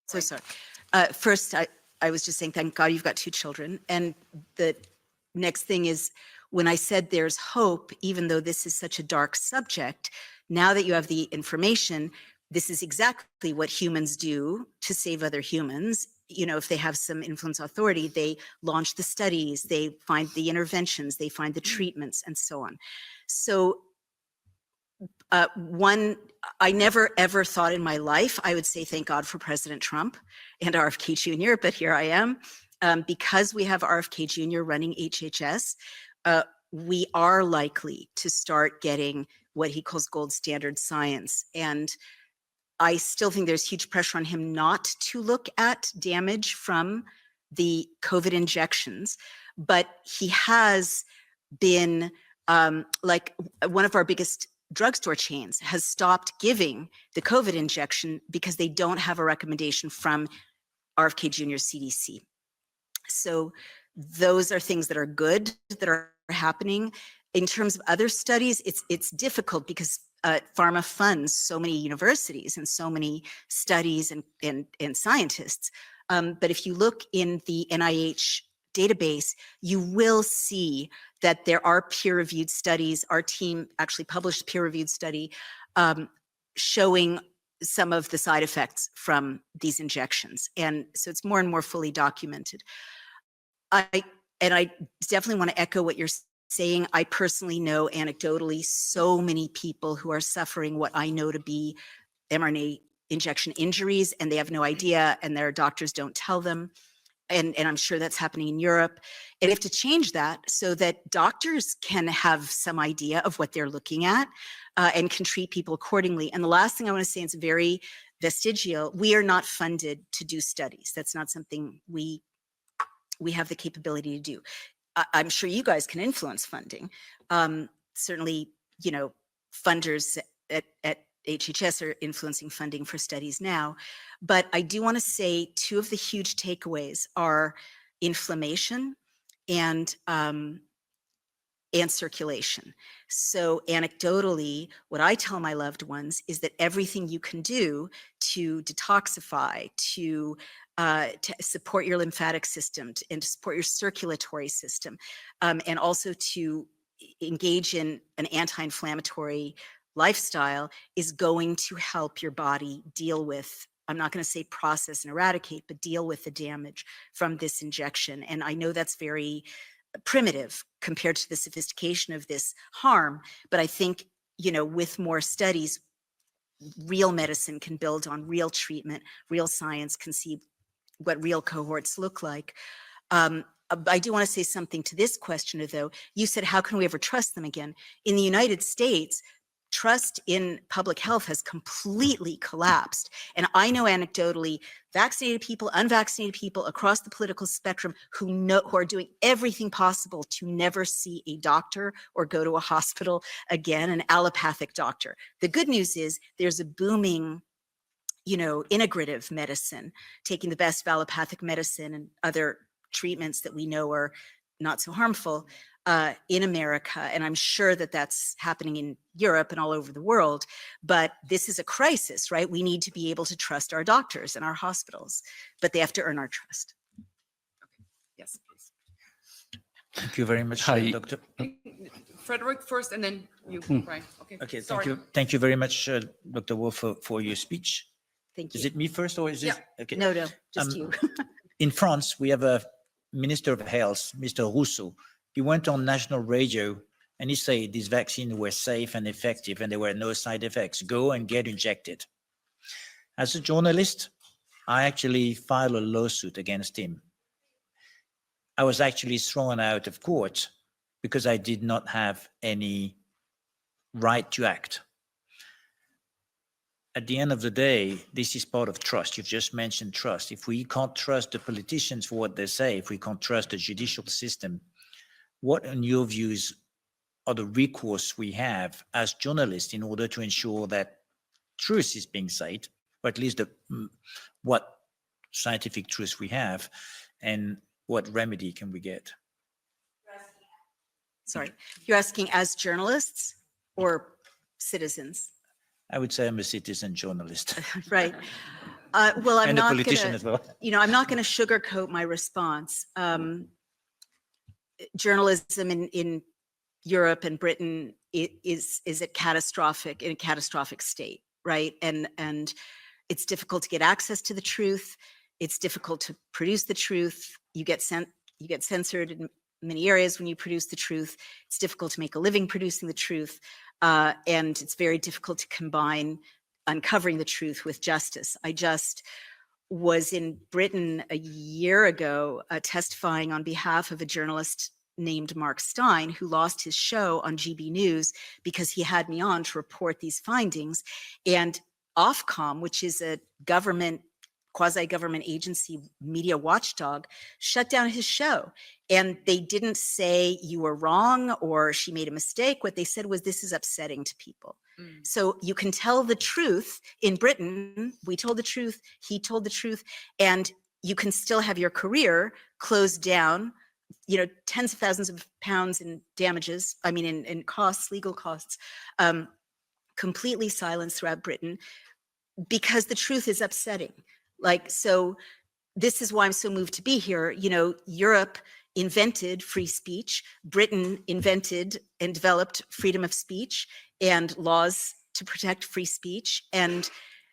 So sorry. First, I was just saying, thank God you've got 2 children. And the next thing is, when I said there's hope, even though this is such a dark subject, now that you have the information, this is exactly what humans do to save other humans. If they have some influence authority, they launch the studies, they find the interventions, they find the treatments, and so on. So I never ever thought in my life I would say thank God for President Trump and RFK Jr., but here I am. Because we have RFK Jr. running HHS, we are likely to start getting what he calls gold standard science. And I still think there's huge pressure on him not to look at damage from the COVID injections, but he has been like one of our biggest drugstore chains has stopped giving the COVID injection because they don't have a recommendation from RFK Jr. CDC. So those are things that are good, that are happening. In terms of other studies, it's difficult because pharma funds so many universities and so many studies and scientists. But if you look in the NIH database, you will see that there are peer-reviewed studies. Our team actually published a peer-reviewed study showing some of the side effects from these injections. And so it's more and more fully documented. I definitely want to echo what you're saying. I personally know anecdotally so many people who are suffering what I know to be mRNA injection injuries, and they have no idea, and their doctors don't tell them. and I'm sure that's happening in Europe. And we have to change that so that doctors can have some idea of what they're looking at and can treat people accordingly. And the last thing I want to say, it's very vestigial, we are not funded to do studies. That's not something we have the capability to do. I'm sure you guys can influence funding. Certainly, you know, funders at HHS are influencing funding for studies now. But I do want to say two of the huge takeaways are inflammation and circulation. So anecdotally, what I tell my loved ones is that everything you can do to detoxify, to support your lymphatic system and to support your circulatory system, and also to engage in an anti-inflammatory lifestyle is going to help your body deal with, I'm not going to say process and eradicate, but deal with the damage from this injection. And I know that's very primitive compared to the sophistication of this harm, but I think, you know, with more studies, real medicine can build on real treatment, real science can see what real cohorts look like. I do want to say something to this question, though. You said, how can we ever trust them again? In the United States, trust in public health has completely collapsed. And I know anecdotally, vaccinated people, unvaccinated people across the political spectrum who are doing everything possible to never see a doctor or go to a hospital again, an allopathic doctor. The good news is there's a booming, you know, integrative medicine, taking the best of allopathic medicine and other treatments that we know are not so harmful in America. And I'm sure that that's happening in Europe and all over the world. But this is a crisis, right? We need to be able to trust our doctors and our hospitals, but they have to earn our trust. Okay. Yes, please. Thank you very much, Hi. Dr. Frederick first, and then you, Brian. Okay. Okay, Sorry. thank you. Thank you very much, Dr. Wolf, for your speech. Thank you. Is it me first or is it? Yeah. Okay. No, just you. In France, we have a Minister of Health, Mr. Rousseau. He went on national radio and he said these vaccines were safe and effective and there were no side effects. Go and get injected. As a journalist, I actually filed a lawsuit against him. I was actually thrown out of court because I did not have any right to act. At the end of the day, this is part of trust. You've just mentioned trust. If we can't trust the politicians for what they say, if we can't trust the judicial system, what, in your views, are the recourse we have as journalists in order to ensure that truth is being said, or at least what scientific truth we have, and what remedy can we get? Sorry, you're asking as journalists or citizens? I would say I'm a citizen journalist. Right. Well, I'm And a not politician gonna, as well. you know, I'm not going to sugarcoat my response. Journalism in Europe and Britain is in a catastrophic state, right? And it's difficult to get access to the truth. It's difficult to produce the truth. You get censored in many areas when you produce the truth. It's difficult to make a living producing the truth. And it's very difficult to combine uncovering the truth with justice. I just was in Britain a year ago testifying on behalf of a journalist named Mark Stein, who lost his show on GB News because he had me on to report these findings. And Ofcom, which is a government, quasi-government agency media watchdog, shut down his show. And they didn't say you were wrong or she made a mistake. What they said was, this is upsetting to people. So you can tell the truth in Britain. We told the truth, he told the truth, and you can still have your career closed down, you know, tens of thousands of pounds in damages, I mean, in costs, legal costs, completely silenced throughout Britain because the truth is upsetting. Like, so this is why I'm so moved to be here. You know, Europe invented free speech. Britain invented and developed freedom of speech and laws to protect free speech. And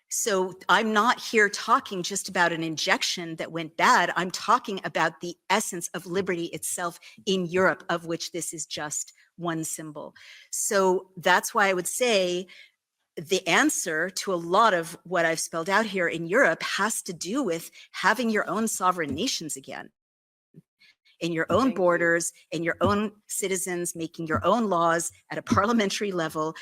so I'm not here talking just about an injection that went bad. I'm talking about the essence of liberty itself in Europe, of which this is just one symbol. So that's why I would say the answer to a lot of what I've spelled out here in Europe has to do with having your own sovereign nations again, in your own borders, in your own citizens, making your own laws at a parliamentary level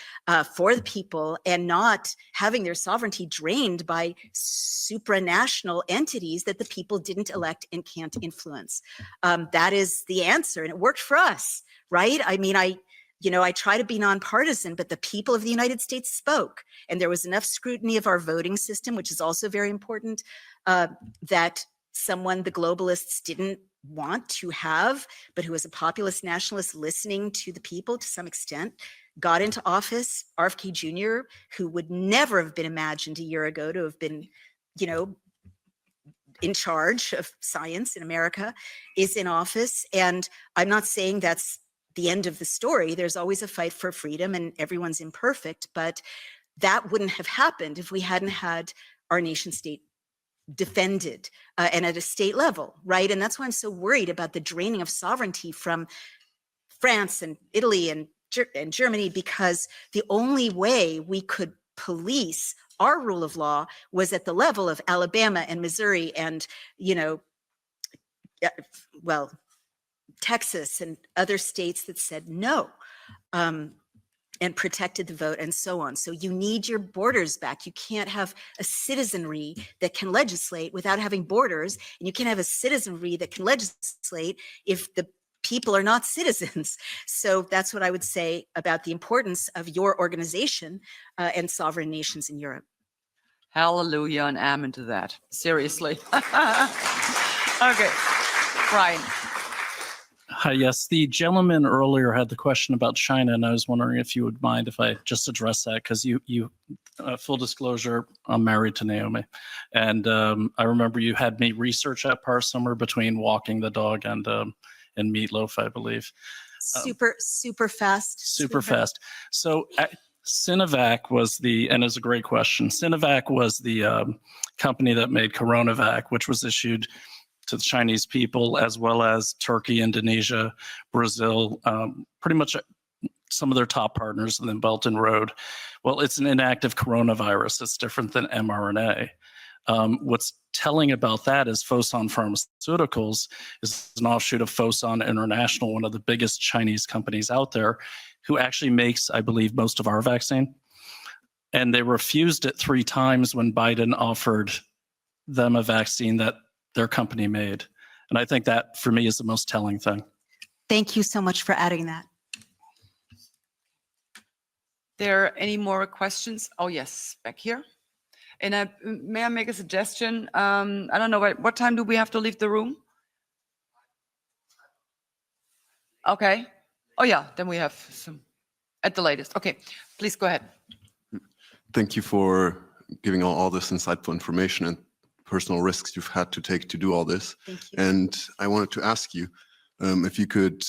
for the people, and not having their sovereignty drained by supranational entities that the people didn't elect and can't influence. That is the answer, and it worked for us, right? I mean, I try to be nonpartisan, but the people of the United States spoke, and there was enough scrutiny of our voting system, which is also very important, that someone the globalists didn't want to have, but who was a populist nationalist listening to the people to some extent, got into office. RFK Jr., who would never have been imagined a year ago to have been, in charge of science in America, is in office. And I'm not saying that's the end of the story. There's always a fight for freedom, and everyone's imperfect, but that wouldn't have happened if we hadn't had our nation state defended and at a state level, right? And that's why I'm so worried about the draining of sovereignty from France and Italy and Germany, because the only way we could police our rule of law was at the level of Alabama and Missouri and, Texas and other states that said no. And protected the vote and so on. So you need your borders back. You can't have a citizenry that can legislate without having borders, and you can't have a citizenry that can legislate if the people are not citizens. So that's what I would say about the importance of your organization and sovereign nations in Europe. Hallelujah and amen to that. Seriously. Okay, Brian. Hi, yes, the gentleman earlier had the question about China, and I was wondering if you would mind if I just address that, because you full disclosure, I'm married to Naomi, and I remember you had me research that part somewhere between walking the dog and meatloaf, I believe. Super fast. Super fast. So Sinovac was and it's a great question. Sinovac was the company that made CoronaVac, which was issued to the Chinese people, as well as Turkey, Indonesia, Brazil, pretty much some of their top partners, and then Belt and Road. Well, it's an inactive coronavirus. It's different than mRNA. What's telling about that is Fosun Pharmaceuticals is an offshoot of Fosun International, one of the biggest Chinese companies out there, who actually makes, I believe, most of our vaccine. And they refused it 3 times when Biden offered them a vaccine that their company made. And I think that, for me, is the most telling thing. Thank you so much for adding that. There any more questions? Oh, yes, back here. And may I make a suggestion? I don't know, what time do we have to leave the room? Okay. Oh, yeah, then we have some at the latest. Okay, please go ahead. Thank you for giving all this insightful information and personal risks you've had to take to do all this. Thank you. And I wanted to ask you if you could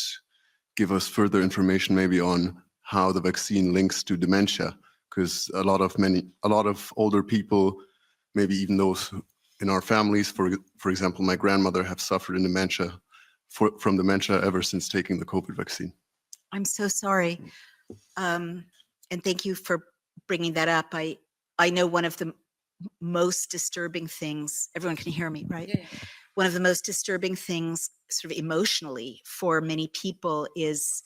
give us further information maybe on how the vaccine links to dementia, because a lot of older people, maybe even those in our families, for example, my grandmother, have suffered in dementia from dementia ever since taking the COVID vaccine. I'm so sorry. And thank you for bringing that up. I know one of the most disturbing things, everyone can hear me, right? Yeah. One of the most disturbing things sort of emotionally for many people is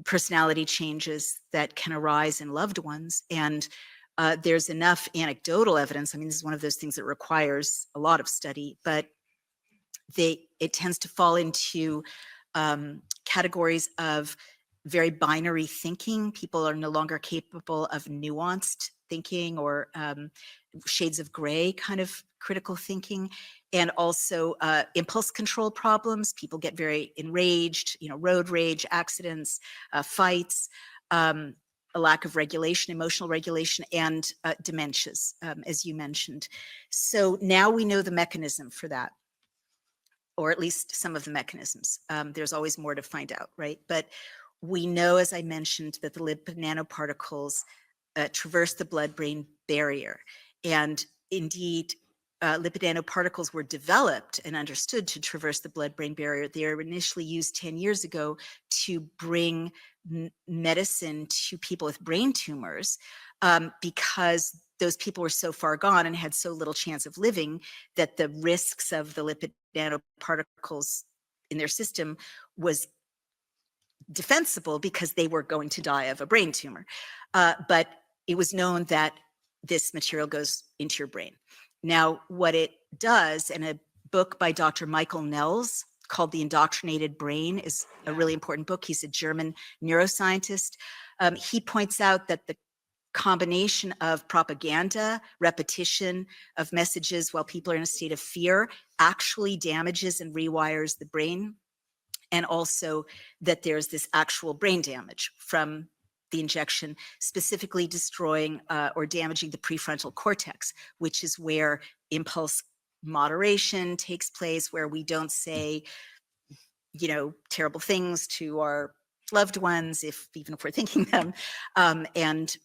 personality changes that can arise in loved ones. And there's enough anecdotal evidence. I mean, this is one of those things that requires a lot of study, but it tends to fall into categories of very binary thinking. People are no longer capable of nuanced thinking or shades of gray kind of critical thinking, and also impulse control problems. People get very enraged, road rage, accidents, fights, a lack of regulation, emotional regulation, and dementias, as you mentioned. So now we know the mechanism for that, or at least some of the mechanisms. There's always more to find out, right? But we know, as I mentioned, that the lipid nanoparticles traverse the blood-brain barrier. And indeed, lipid nanoparticles were developed and understood to traverse the blood-brain barrier. They were initially used 10 years ago to bring medicine to people with brain tumors, because those people were so far gone and had so little chance of living that the risks of the lipid nanoparticles in their system was defensible because they were going to die of a brain tumor. But it was known that this material goes into your brain. Now, what it does, and a book by Dr. Michael Nels called The Indoctrinated Brain is a really important book. He's a German neuroscientist. He points out that the combination of propaganda, repetition of messages while people are in a state of fear actually damages and rewires the brain, and also that there's this actual brain damage from the injection, specifically destroying or damaging the prefrontal cortex, which is where impulse moderation takes place, where we don't say, terrible things to our loved ones, even if we're thinking them, and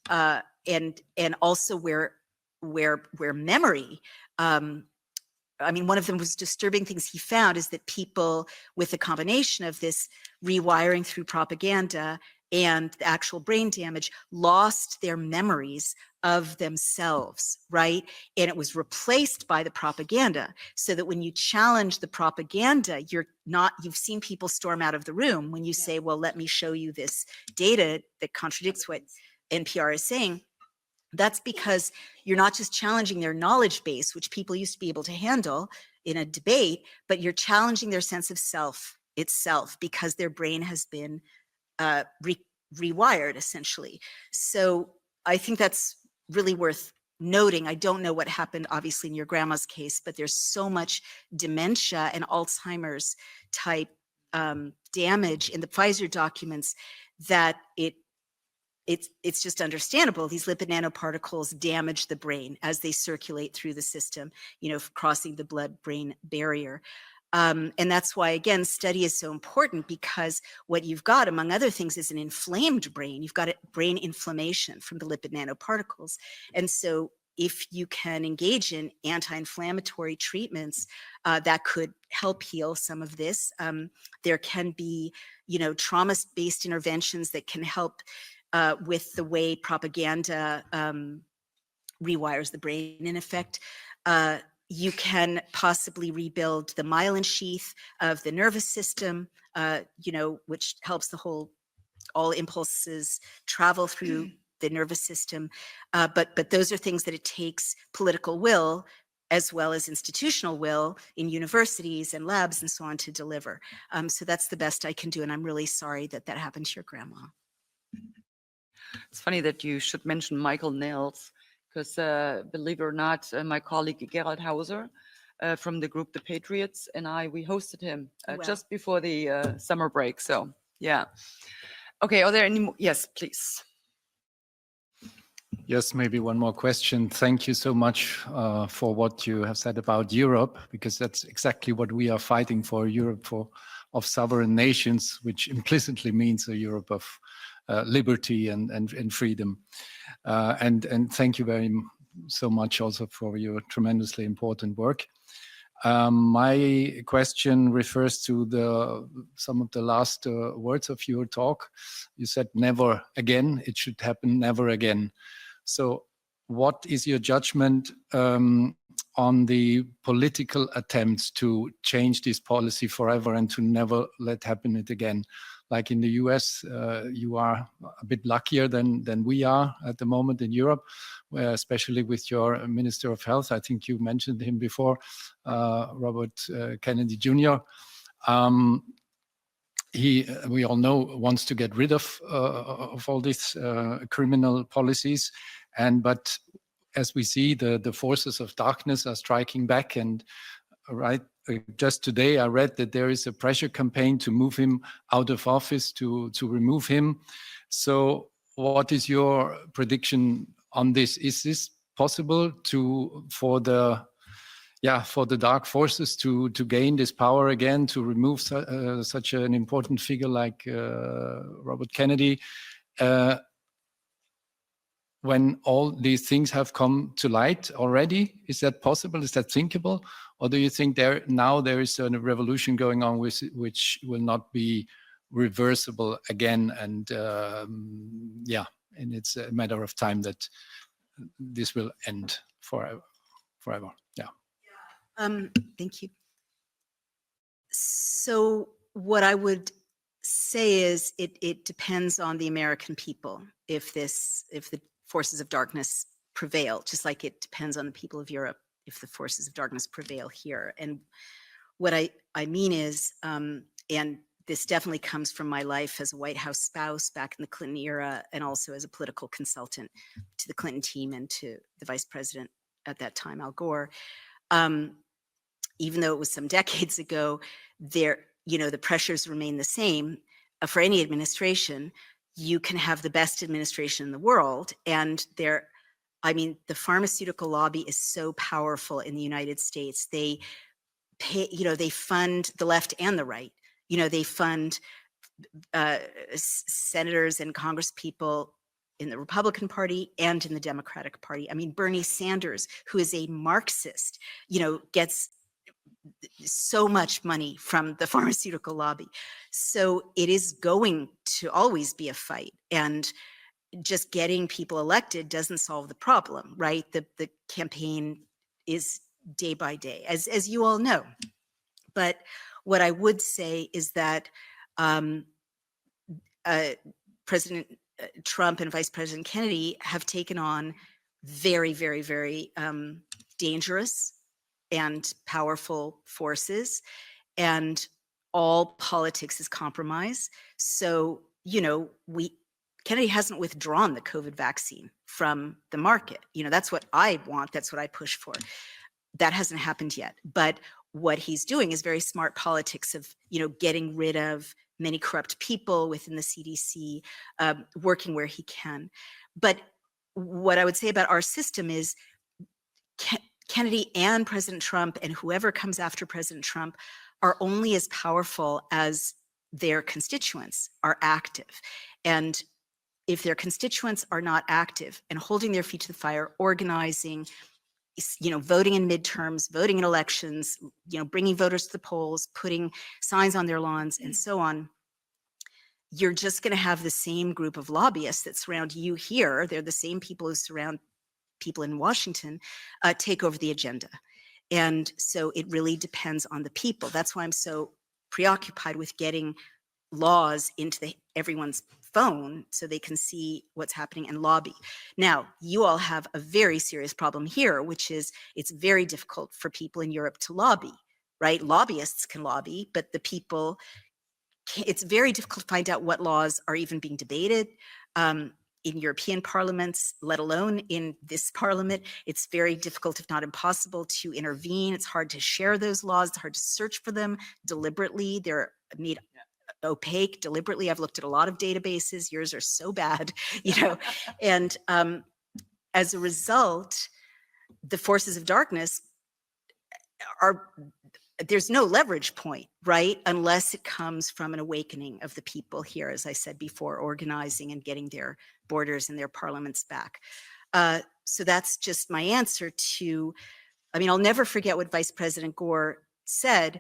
also where memory. One of the most disturbing things he found is that people with a combination of this rewiring through propaganda and the actual brain damage lost their memories of themselves, right? And it was replaced by the propaganda, so that when you challenge the propaganda, you've seen people storm out of the room when you say, well, let me show you this data that contradicts what NPR is saying. That's because you're not just challenging their knowledge base, which people used to be able to handle in a debate, but you're challenging their sense of self itself, because their brain has been rewired, essentially. So I think that's really worth noting. I don't know what happened, obviously, in your grandma's case, but there's so much dementia and Alzheimer's type damage in the Pfizer documents that it's just understandable. These lipid nanoparticles damage the brain as they circulate through the system, crossing the blood-brain barrier. And that's why, again, study is so important, because what you've got, among other things, is an inflamed brain. You've got brain inflammation from the lipid nanoparticles. And so if you can engage in anti-inflammatory treatments that could help heal some of this, there can be, trauma-based interventions that can help with the way propaganda rewires the brain. In effect, you can possibly rebuild the myelin sheath of the nervous system, which helps all impulses travel through the nervous system. But those are things that it takes political will, as well as institutional will in universities and labs and so on, to deliver. So that's the best I can do. And I'm really sorry that happened to your grandma. It's funny that you should mention Michael Nels, because believe it or not, my colleague Gerald Hauser from the group The Patriots and we hosted him just before the summer break. So yeah. Okay, are there any more? Yes, please. Yes, maybe one more question. Thank you so much for what you have said about Europe, because that's exactly what we are fighting for, Europe of sovereign nations, which implicitly means a Europe of liberty and freedom. And thank you so much also for your tremendously important work. My question refers to some of the last words of your talk. You said never again, it should happen never again. So what is your judgment on the political attempts to change this policy forever and to never let happen it again? Like in the US, you are a bit luckier than we are at the moment in Europe, where especially with your Minister of Health, I think you mentioned him before, Robert Kennedy Jr. We all know, wants to get rid of all these criminal policies, but as we see, the forces of darkness are striking back. And just today, I read that there is a pressure campaign to move him out of office, to remove him. So, what is your prediction on this? Is this possible for the dark forces to gain this power again, to remove such an important figure like Robert Kennedy? when all these things have come to light already? Is that possible? Is that thinkable? Or do you think there is a revolution going on which will not be reversible again? And and it's a matter of time that this will end forever. Yeah. Thank you. So what I would say is it depends on the American people if the forces of darkness prevail, just like it depends on the people of Europe if the forces of darkness prevail here. And what I mean is, and this definitely comes from my life as a White House spouse back in the Clinton era, and also as a political consultant to the Clinton team and to the vice president at that time, Al Gore. Even though it was some decades ago, the pressures remain the same. For any administration, you can have the best administration in the world, and the pharmaceutical lobby is so powerful in the United States. They pay, they fund the left and the right. They fund senators and congresspeople in the Republican Party and in the Democratic Party. I mean, Bernie Sanders, who is a Marxist, gets so much money from the pharmaceutical lobby. So it is going to always be a fight. And just getting people elected doesn't solve the problem, right? The campaign is day by day, as you all know. But what I would say is that President Trump and Vice President Kennedy have taken on very, very, very dangerous and powerful forces, and all politics is compromise. So, Kennedy hasn't withdrawn the COVID vaccine from the market. That's what I want. That's what I push for. That hasn't happened yet. But what he's doing is very smart politics of, getting rid of many corrupt people within the CDC, working where he can. But what I would say about our system is Kennedy and President Trump and whoever comes after President Trump are only as powerful as their constituents are active. And if their constituents are not active and holding their feet to the fire, organizing, voting in midterms, voting in elections, bringing voters to the polls, putting signs on their lawns and so on, you're just going to have the same group of lobbyists that surround you here. They're the same people who surround people in Washington, take over the agenda. And so it really depends on the people. That's why I'm so preoccupied with getting laws into everyone's phone so they can see what's happening and lobby. Now, you all have a very serious problem here, which is it's very difficult for people in Europe to lobby, right? Lobbyists can lobby, but the people, it's very difficult to find out what laws are even being debated. In European parliaments, let alone in this parliament, it's very difficult, if not impossible, to intervene. It's hard to share those laws. It's hard to search for them deliberately. They're made opaque deliberately. I've looked at a lot of databases. Yours are so bad, and as a result, the forces of darkness there's no leverage point, right? Unless it comes from an awakening of the people here, as I said before, organizing and getting their borders and their parliaments back. So that's just my answer to, I'll never forget what Vice President Gore said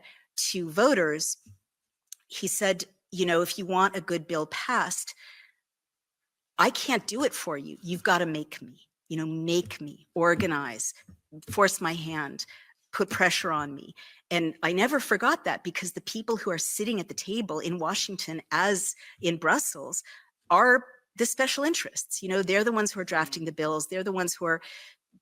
to voters. He said, if you want a good bill passed, I can't do it for you. You've got to make me, organize, force my hand, put pressure on me. And I never forgot that, because the people who are sitting at the table in Washington, as in Brussels, are the special interests. They're the ones who are drafting the bills. They're the ones who are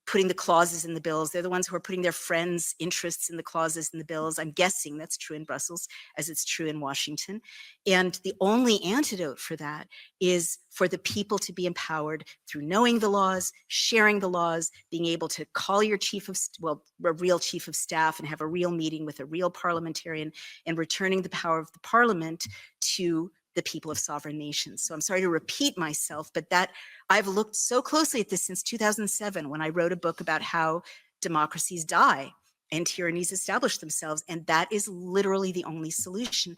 putting the clauses in the bills. They're the ones who are putting their friends' interests in the clauses in the bills. I'm guessing that's true in Brussels as it's true in Washington. And the only antidote for that is for the people to be empowered through knowing the laws, sharing the laws, being able to call your a real chief of staff and have a real meeting with a real parliamentarian, and returning the power of the parliament to the people of sovereign nations. So I'm sorry to repeat myself, but that I've looked so closely at this since 2007, when I wrote a book about how democracies die and tyrannies establish themselves. And that is literally the only solution.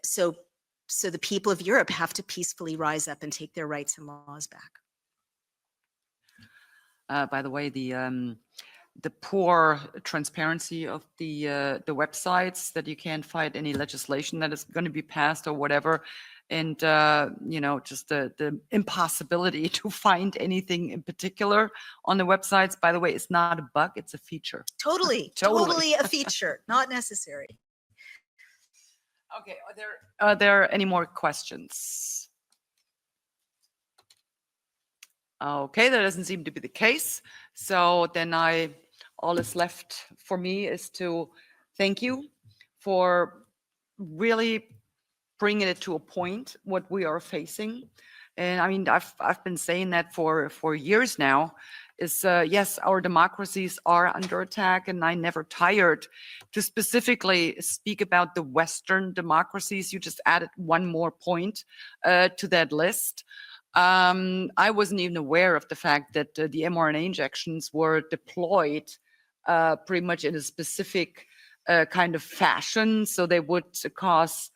So the people of Europe have to peacefully rise up and take their rights and laws back. By the way, the poor transparency of the websites, that you can't find any legislation that is going to be passed or whatever, and just the impossibility to find anything in particular on the websites. By the way, it's not a bug; it's a feature. Totally, Totally. totally a feature, not necessary. Okay, are there any more questions? Okay, that doesn't seem to be the case. So then all that's left for me is to thank you for really bringing it to a point what we are facing. And I mean, I've been saying that for years now. Is yes, our democracies are under attack, and I never tired to specifically speak about the Western democracies. You just added one more point to that list. I wasn't even aware of the fact that the mRNA injections were deployed pretty much in a specific kind of fashion, so they would cause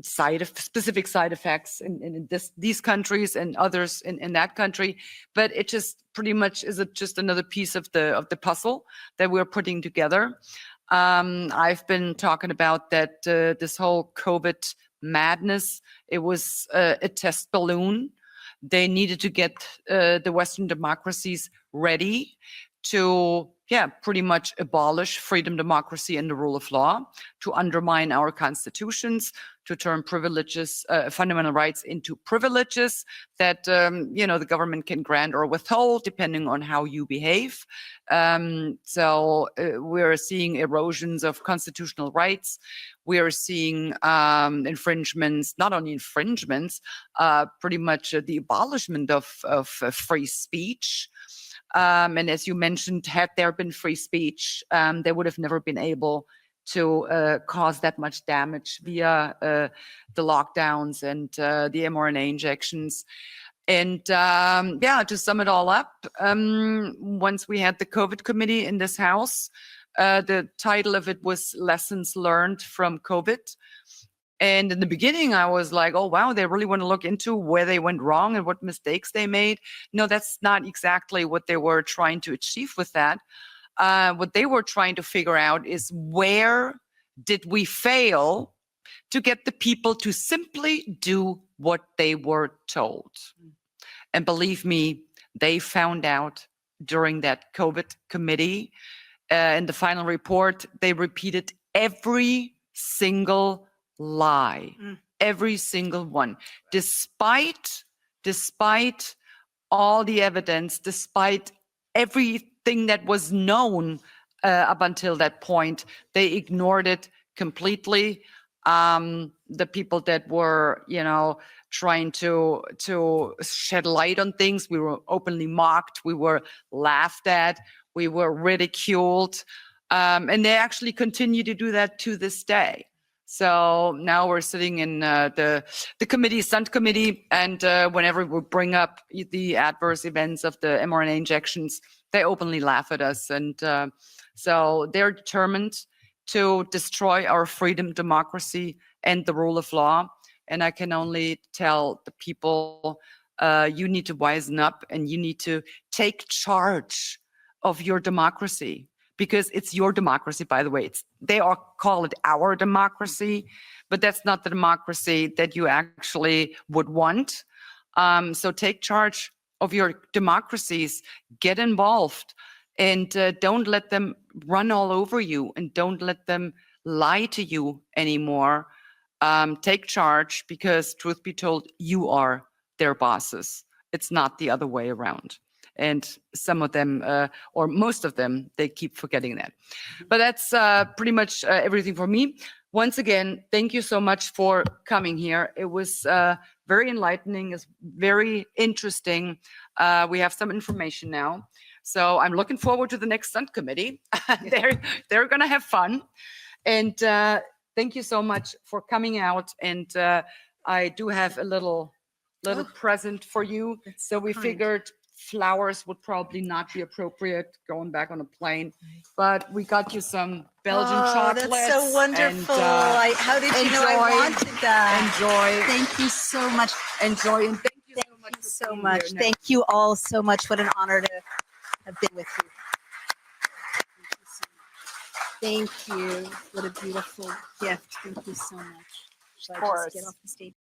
specific side effects in these countries and others in that country. But it just pretty much is just another piece of the puzzle that we're putting together. I've been talking about that this whole COVID madness, it was a test balloon. They needed to get the Western democracies ready to pretty much abolish freedom, democracy, and the rule of law, to undermine our constitutions, to turn privileges, fundamental rights into privileges that, the government can grant or withhold depending on how you behave. So we're seeing erosions of constitutional rights. We are seeing infringements, not only infringements, pretty much the abolishment of free speech. And as you mentioned, had there been free speech, they would have never been able to cause that much damage via the lockdowns and the mRNA injections. And to sum it all up, once we had the COVID committee in this house, the title of it was Lessons Learned from COVID. And in the beginning, I was like, oh, wow, they really want to look into where they went wrong and what mistakes they made. No, that's not exactly what they were trying to achieve with that. What they were trying to figure out is, where did we fail to get the people to simply do what they were told? And believe me, they found out during that COVID committee. In the final report, they repeated every single lie, every single one, despite all the evidence, despite everything that was known up until that point. They ignored it completely. The people that were, trying to shed light on things, we were openly mocked, we were laughed at, we were ridiculed, and they actually continue to do that to this day. So now we're sitting in the committee, Stunt Committee, and whenever we bring up the adverse events of the mRNA injections, they openly laugh at us. And so they're determined to destroy our freedom, democracy, and the rule of law. And I can only tell the people, you need to wisen up and you need to take charge of your democracy. Because it's your democracy, by the way. They all call it our democracy, but that's not the democracy that you actually would want. So take charge of your democracies, get involved, and don't let them run all over you, and don't let them lie to you anymore. Take charge, because truth be told, you are their bosses. It's not the other way around. And some of them, or most of them, they keep forgetting that. But that's pretty much everything for me. Once again, thank you so much for coming here. It was very enlightening. It's very interesting. We have some information now. So I'm looking forward to the next Stunt Committee. They're going to have fun. And thank you so much for coming out. And I do have a little present for you. So we figured flowers would probably not be appropriate going back on a plane, but we got you some Belgian chocolates. That's so wonderful. And, how did you know I wanted that? Enjoy. Thank you so much. Enjoy. And thank you so much for so seeing much. you. No. Thank you all so much. What an honor to have been with you. Thank you. What a beautiful gift. Thank you so much. Should I just get course. off the stage?